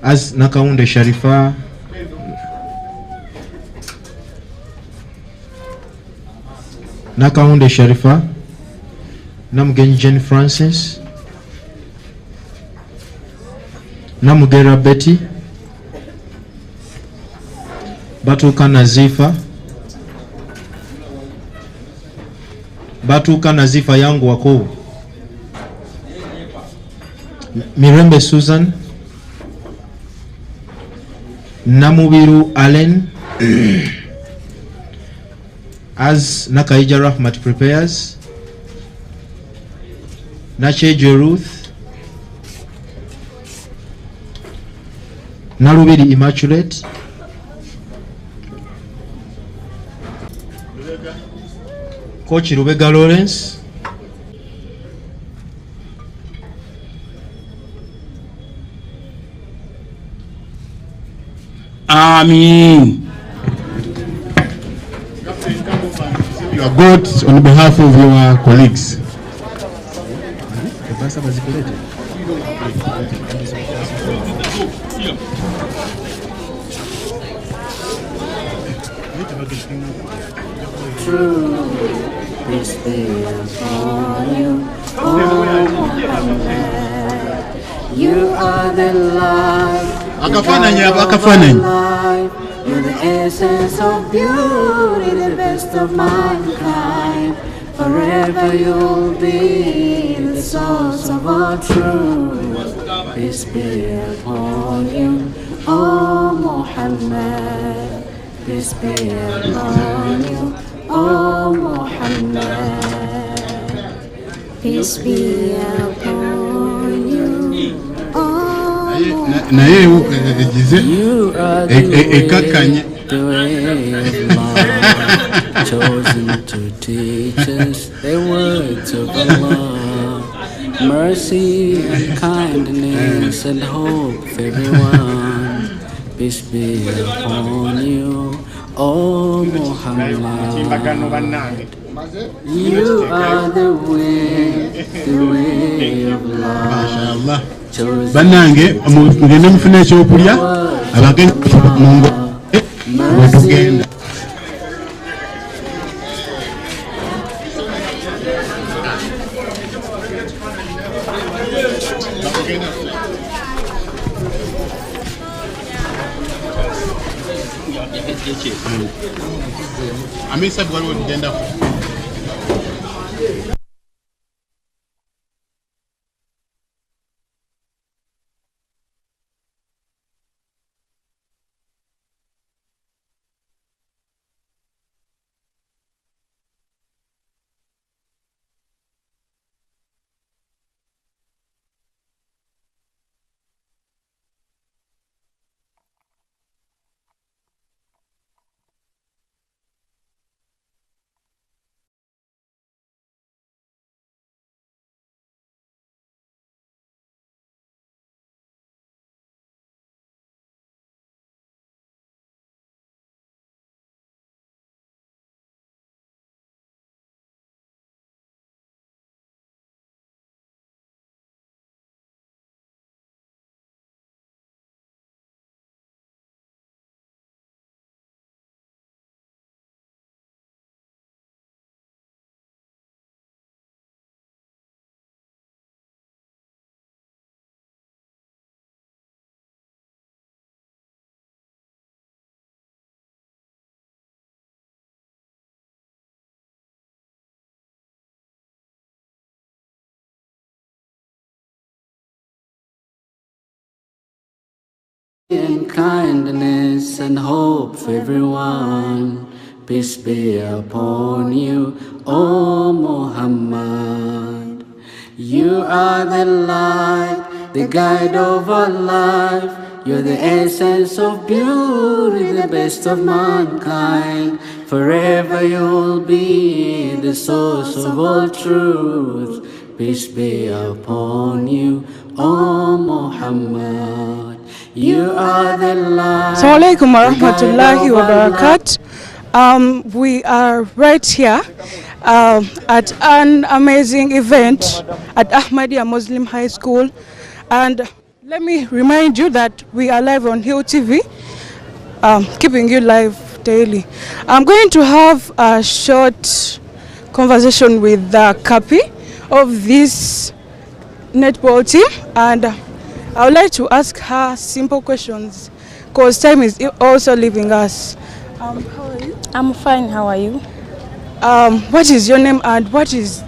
As Nakaunde Sharifa. Nakaunde Sharifa. Namugenyi Jane Francis. Namugera Betty. Batuka Nazifa. Batuka Nazifa yangu wako. Mirembe Susan. Namubiru Allen. As Nakaija Rahmat prepares. Nachejo Ruth. Narubiri Immaculate. Coach Rubega Lawrence. Amen. Your God on behalf of your colleagues. True, peace be upon you, oh Muhammad. You are the light. You're the essence of beauty, the best of mankind. Forever you'll be the source of all truth. Peace be upon you, oh Muhammad. Peace be upon you, oh Muhammad. Peace be upon you, oh Muhammad. You are the way of life, chosen to teach us the words of Allah. Mercy and kindness and hope for everyone. Peace be upon you, oh Muhammad. You are the way of life. Banange mugende mufune ekyokulya abagenyi mungo wetugenda. Amisa bwaliwo tugenda and kindness and hope for everyone. Peace be upon you, O Muhammad. You are the light, the guide of our life. You're the essence of beauty, the best of mankind. Forever you'll be the source of all truth. Peace be upon you, O Muhammad. You are the light. Assalamu alaikum warahmatullahi wabarakatuh. We are right here at an amazing event at Ahmadiyya Muslim High School, and let me remind you that we are live on Hill TV, keeping you live daily. I'm going to have a short conversation with the copy of this netball team, and I would like to ask her simple questions because time is also leaving us. How are you? I'm fine. How are you? What is your name and what is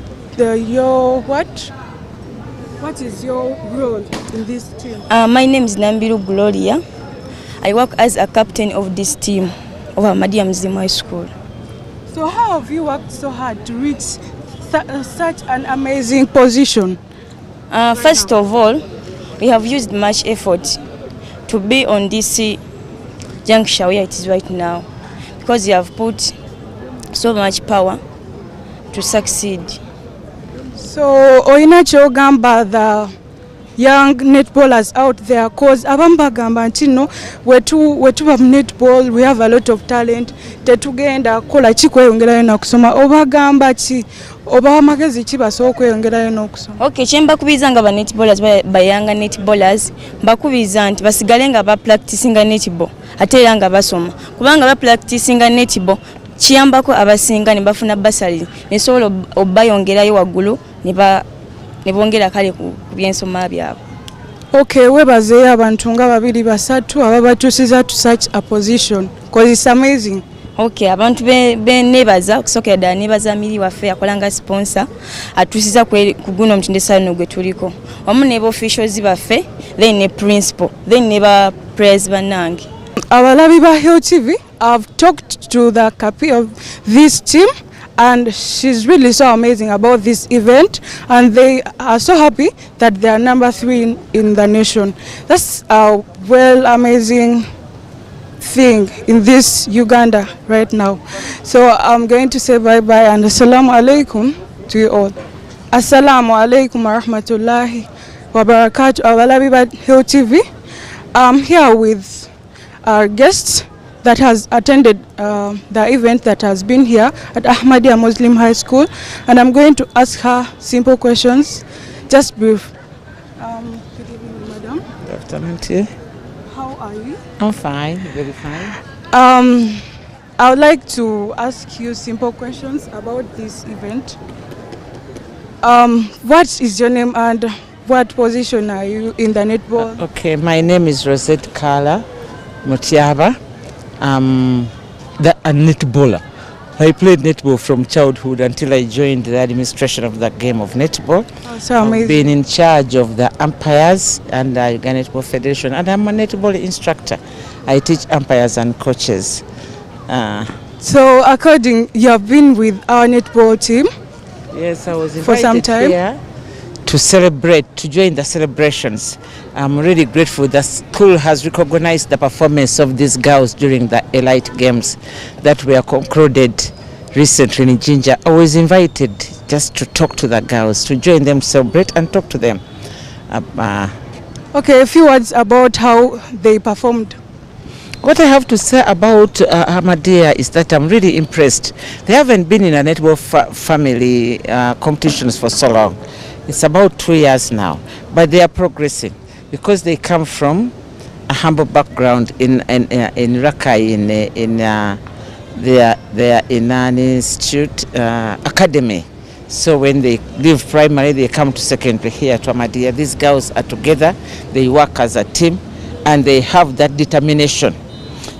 what is your role in this team? My name is Nambiru Gloria. I work as a captain of this team of Ahmadiyya Muslim High School. So how have you worked so hard to reach such an amazing position? First of all, we have used much effort to be on this juncture where it is right now, because we have put so much power to succeed. So oinacho gamba the young netballers out there, cause abamba gamba ntino wetu netball, we have a lot of talent, tetugenda kola chikweyongerayo na kusoma oba gamba chi oba magezi chibaso kweyongerayo n'okusoma. Okay, chemba kubiza nga ba netballers bayanga netballers bakubiza nti basigale nga ba practicing netball ate era nga basoma, kubanga ba practicing netball kiyambako abasinga ne bafuna basali nesobola obayongerayo waggulu ne bongera kale ku byensoma byabo. Okay, webazeyo abantu nga babiri basatu ababatusiza to such a position because it's amazing. Okay, abantu nebaza kusokera ddala nebaza miri waffe akolanga sponsor atusiza ku guno omutendesano gwe tuliko wamu ne officials baffe, then ne principal, then ne ba press banange. Abalabi ba Hill TV, I've talked to the copy of this team and she's really so amazing about this event, and they are so happy that they are number 3 in the nation. That's a amazing thing in this Uganda right now. So I'm going to say bye bye and assalamu alaikum to you all. Assalamu alaikum warahmatullahi wabarakatuh. Awalabi ba Hill TV. I'm here with our guests that has attended the event that has been here at Ahmadiyya Muslim High School, and I'm going to ask her simple questions, just brief. Good evening, madam. Good afternoon to you. How are you? I'm fine, very fine. I would like to ask you simple questions about this event. What is your name and what position are you in the netball? Okay, my name is Rosette Kala Mutiaba. I'm a netballer. I played netball from childhood until I joined the administration of the game of netball. Oh, so amazing. I've been in charge of the umpires and the Uganda Netball Federation, and I'm a netball instructor. I teach umpires and coaches. So you have been with our netball team? Yes, I was invited for some time here to celebrate, to join the celebrations. I'm really grateful that school has recognized the performance of these girls during the Elite Games that were concluded recently in Jinja. I was invited just to talk to the girls, to join them, celebrate and talk to them. Okay, a few words about how they performed. What I have to say about Ahmadiyya is that I'm really impressed. They haven't been in a netball family competitions for so long. It's about 2 years now, but they are progressing because they come from a humble background in Rakai, they are in an institute academy. So when they leave primary, they come to secondary here to Ahmadiyya. These girls are together, they work as a team, and they have that determination.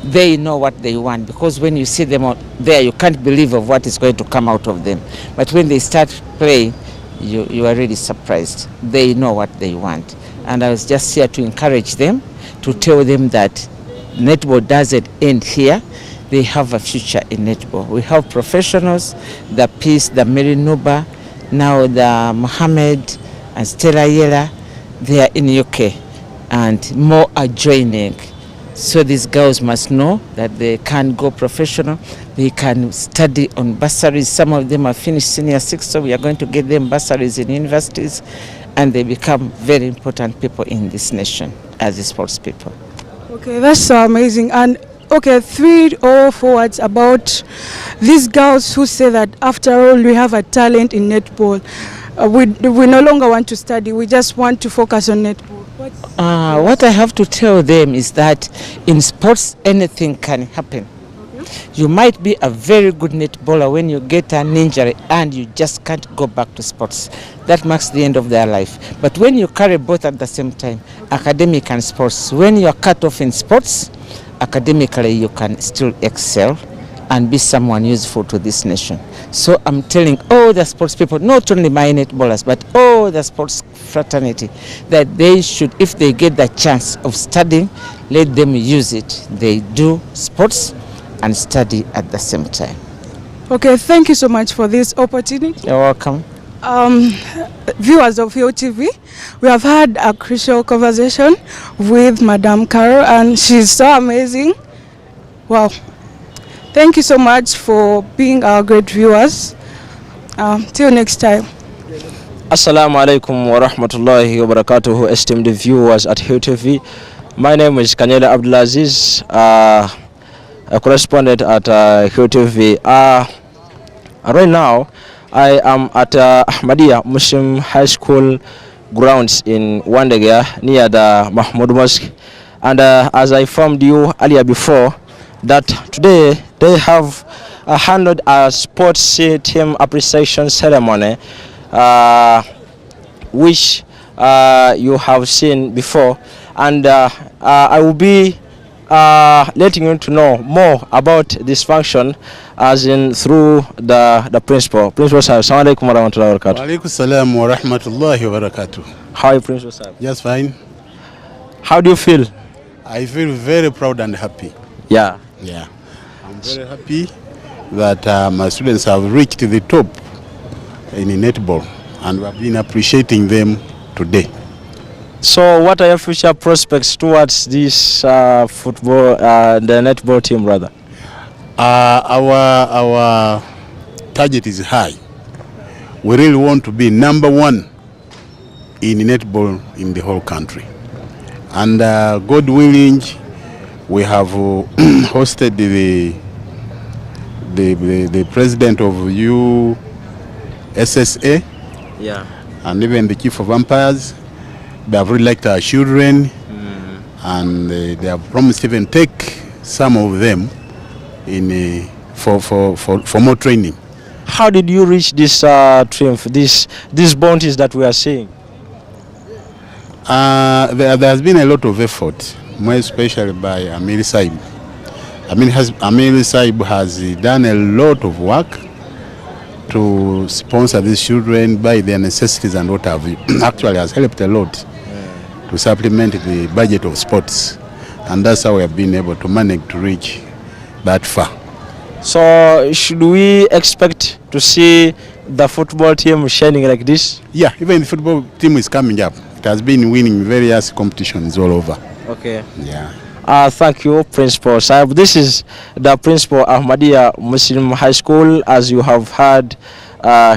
They know what they want, because when you see them out there, you can't believe of what is going to come out of them. But when they start playing, you are really surprised. They know what they want. And I was just here to encourage them to tell them that netball doesn't end here. They have a future in netball. We have professionals, the Peace, the Mary Nuba, now the Mohammed and Stella Yela. They are in UK and more are joining. So these girls must know that they can go professional. They can study on bursaries. Some of them have finished senior 6, so we are going to get them bursaries in universities, and they become very important people in this nation as sports people. Okay, that's so amazing. And okay, 3 or 4 words about these girls who say that after all we have a talent in netball. We no longer want to study, we just want to focus on netball. What I have to tell them is that in sports anything can happen. You might be a very good netballer when you get an injury and you just can't go back to sports. That marks the end of their life. But when you carry both at the same time, academic and sports, when you are cut off in sports, academically you can still excel and be someone useful to this nation. So I'm telling all the sports people, not only my netballers, but all the sports fraternity, that they should, if they get the chance of studying, let them use it. They do sports and study at the same time. Okay, thank you so much for this opportunity. You're welcome. Viewers of YoTV, we have had a crucial conversation with Madam Carol, and she's so amazing. Wow. Thank you so much for being our great viewers. Till next time. Assalamu alaikum wa rahmatullahi wa barakatuhu, esteemed viewers at YoTV. My name is Kanyela Abdulaziz, a correspondent at YoTV. Right now, I am at Ahmadiyya Muslim High School grounds in Wandegea near the Mahmoud Mosque. And as I informed you earlier before, that today they have handled a sports team appreciation ceremony, which you have seen before, and I will be letting you to know more about this function, as in through the principal. Principal sir, assalamu alaikum wa rahmatullahi wa barakatuh. Wa alaikum salam wa rahmatullahi wa barakatuh. How are you, principal sir? Just fine. How do you feel? I feel very proud and happy. Yeah. Yeah. I'm very happy that my students have reached the top in netball, and we have been appreciating them today. So what are your future prospects towards this football, the netball team rather? Our target is high. We really want to be number 1 in netball in the whole country. And God willing, we have hosted the president of USSA, yeah, and even the chief of umpires. They have really liked our children, and they have promised even take some of them in for more training. How did you reach this triumph, these bounties that we are seeing? There has been a lot of effort, more especially by Amir Saib. Amir Saib has done a lot of work to sponsor these children, by their necessities and what have you. Actually has helped a lot to supplement the budget of sports, and that's how we have been able to manage to reach that far. So should we expect to see the football team shining like this? Yeah, even the football team is coming up. It has been winning various competitions all over. Okay. Yeah. Thank you, Principal Saib. This is the Principal Ahmadiyya Muslim High School. As you have heard,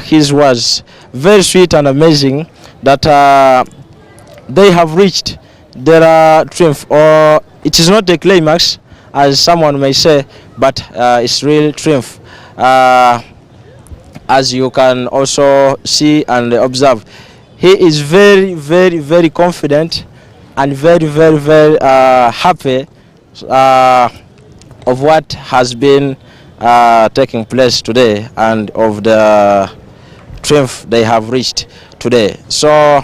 his was very sweet and amazing that they have reached their triumph, or it is not the climax, as someone may say, but it's real triumph. As you can also see and observe, he is very, very, very confident and very, very, very happy of what has been taking place today and of the triumph they have reached today. So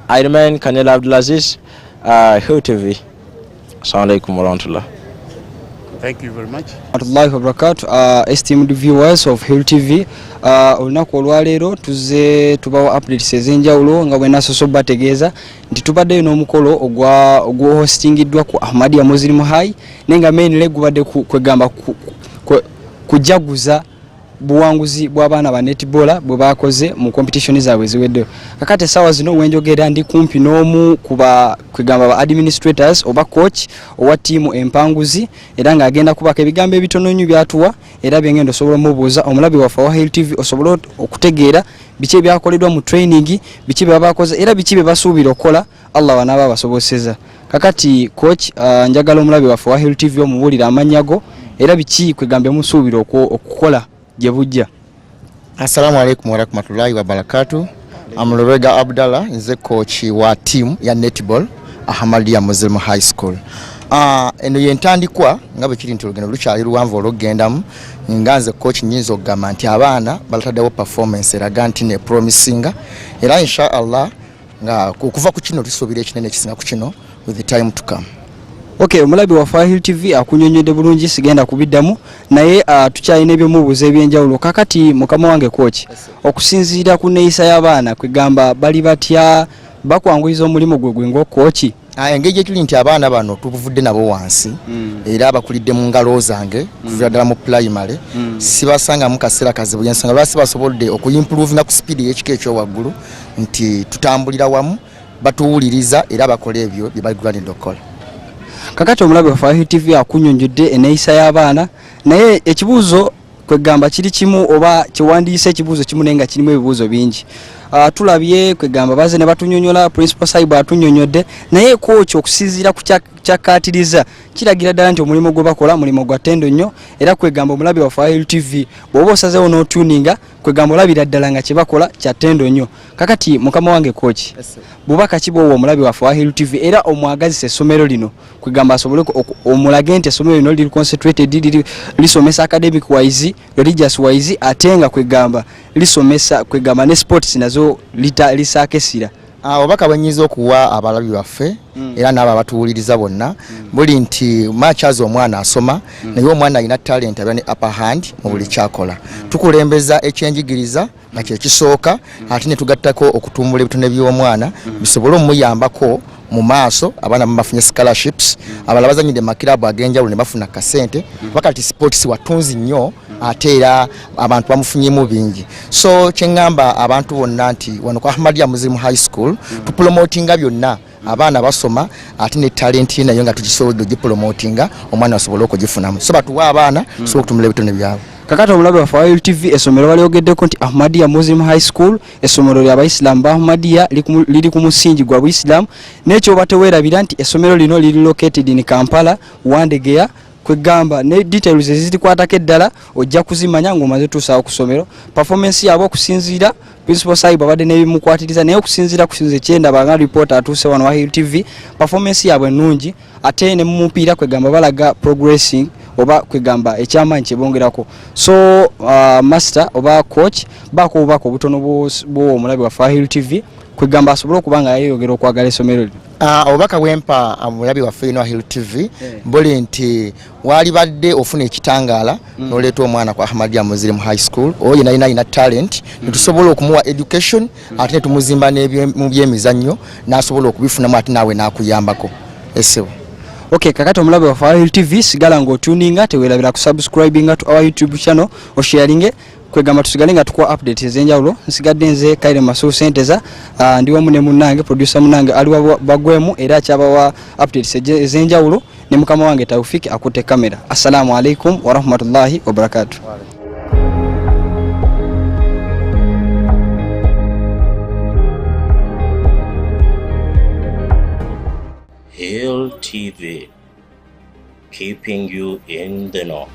I remain Kanyela Abdulaziz, YoTV. Assalamu alaikum wa rahmatullah. Thank you very much. Warahmatullahi wabarakatuh. Esteemed viewers of Hill TV, olunaku olwaleero tuze tubawa updates ezenjawulo nga bwe nasoso bategeeza nti tubaddeyo n'omukolo ogwa hostingiddwa ku Ahmadiyya Muslim High nenga mainly gubadde kwegamba kujaguza buwanguzi bw'abaana ba netball bwe bakoze mu competition zaabwe ziweddeyo. Kakati sawa zino wenjogera ndi kumpi n'omu kuba kwegamba ba administrators oba coach owa tiimu empanguzi era nga agenda kubaka ebigambo ebitono nnyo byatuwa era byengendo osobola mubuuza omulabi wa Hill TV osobola okutegeera biki byakoleddwa mu training, biki babakoze era biki basuubira okukola Allah wanaaba basoboseza. Kakati coach, njagala omulabi wa Hill TV omubulira amanyago era biki kwegambe musuubira okukola Jebujja. Assalamu alaikum warahmatullahi wabarakatuh. I'm Lorega Abdallah, nze coach wa team ya netball Ahmadiyya Muslim High School. Eno yentandikwa nga bwe kiri nti olugendo lukyali luwanvu olugendamu nga nze coach nyinza okugamba nti abaana balataddewo performance eraga nti ne promisinga era inshallah nga kuva ku kino tusuubira ekinene kisinga ku kino with the time to come. Okay, omulabi wa Hill TV akunyonyedde bulungi sigenda kubiddamu naye tukyalina ebyomubuuza ebyenjawulo. Kakati mukama wange coach, okusinziira ku neeyisa y'abaana kwegamba bali batya bakwanguyiza omulimu gwe ng'ocoach? Engeri ekiri nti abaana bano tubuvudde nabo wansi era abakulidde mu ngalo zange kuva ddala mu primary sibasanga mu kaseera kazibu yensanga lwasi basobodde okuimprove na ku speed y'ekika ekyowaggulu nti tutambulira wamu batuwuliriza era bakola ebyo bye baligwanidde okukola. Kakati omulabi wa Hill TV akunyonjodde eneeyisa y'abaana naye ekibuuzo kwegamba kiri kimu oba kiwandiise ekibuuzo kimu naye nga kirimu ebibuuzo bingi. Tulabye kwegamba baze ne batunyonyola principal Saiba atunyonyodde naye coach okusinziira ku kyakatiriza kiragira ddala nti omulimu gwe bakola mulimu gwa ttendo nnyo era kwegamba omulabi wa Hill TV bw'oba osazeewo n'otuninga kwegamba olabira ddala nga kye bakola kya ttendo nnyo. Kakati mukama wange coach, bubaka ki bw'owa omulabi wa Hill TV era omwagazisa essomero lino kwegamba asobole omulage nti essomero lino liri concentrated lisomesa academic wise religious wise ate nga kwegamba lisomesa kwegamba ne sports nazo lisaakesira. Obaka bwenyiza okuwa abalabi baffe era n'abo abatuwuliriza bonna buli nti matches omwana asoma naye omwana alina talent abya ne upper hand mu buli kyakola. Tukulembeza ekyenjigiriza nga kye kisooka ate ne tugattako okutumbula ebitone by'omwana bisobole omuyambako mu maaso. Abaana bafunye scholarships, abalala bazanyide makirabu agenjawulo ne bafuna kasente wakati sports watunzi nnyo ate era abantu bamufunyemu bingi. So kyengamba abantu bonna nti wano kwa Ahmadiyya Muslim High School tupromotinga byonna abaana basoma ate ne talent nayo nga tugisobola ogipromotinga omwana asobola okugifunamu. So batuwa abaana so okutumula ebitone byabo. Kakati omulabi wa Hill TV essomero balyogeddeko nti Ahmadiyya Muslim High School essomero ly'abayisiraamu ba Ahmadiyya liri ku musingi gwa Buisiraamu n'ekyo bateweerabira nti essomero lino liri located in Kampala Wandegeya kwegamba ne details ezirikwatako eddala ojja kuzimanya ng'omaze tuusaawo ku ssomero. Performance yaabwe okusinziira principal Saiba badde n'ebimukwatiriza naye okusinziira kyenda banga reporter atuuse wano wa Hill TV performance yaabwe nnungi ate ne mu mupiira kwegamba balaga progressing oba kwegamba ekyamaanyi kyebongerako. So master oba coach bako obubaka obutono bw'omulabi wa Hill TV kwegamba asobole okubanga yayogera okwagala essomero lino. Obubaka bwempa omulabi waffe ino wa Hill TV buli nti wali badde ofuna ekitangaala n'oleeta omwana kwa Ahmadiyya Muslim High School oyo alina talent netusobola okumuwa education ate netumuzimba mu byemizannyo n'asobola okubifunamu ate naawe n'akuyambako. Esebo. Okay, kakati omulabi wa Hill TV sigala ng'otuninga teweerabira kusubscribinga to our YouTube channel osharinge kwegamba tusigale nga tukwa updates ezenjawulo. Nsigadde nze Kaire Masu Senteza ndiwo mune munange producer munange aliwa bagwemu era kyabawa updates ezenjawulo ne mukama wange Taufiki akutte kamera. Assalamu alaikum wa rahmatullahi wa barakatuh. Hill TV, keeping you in the know.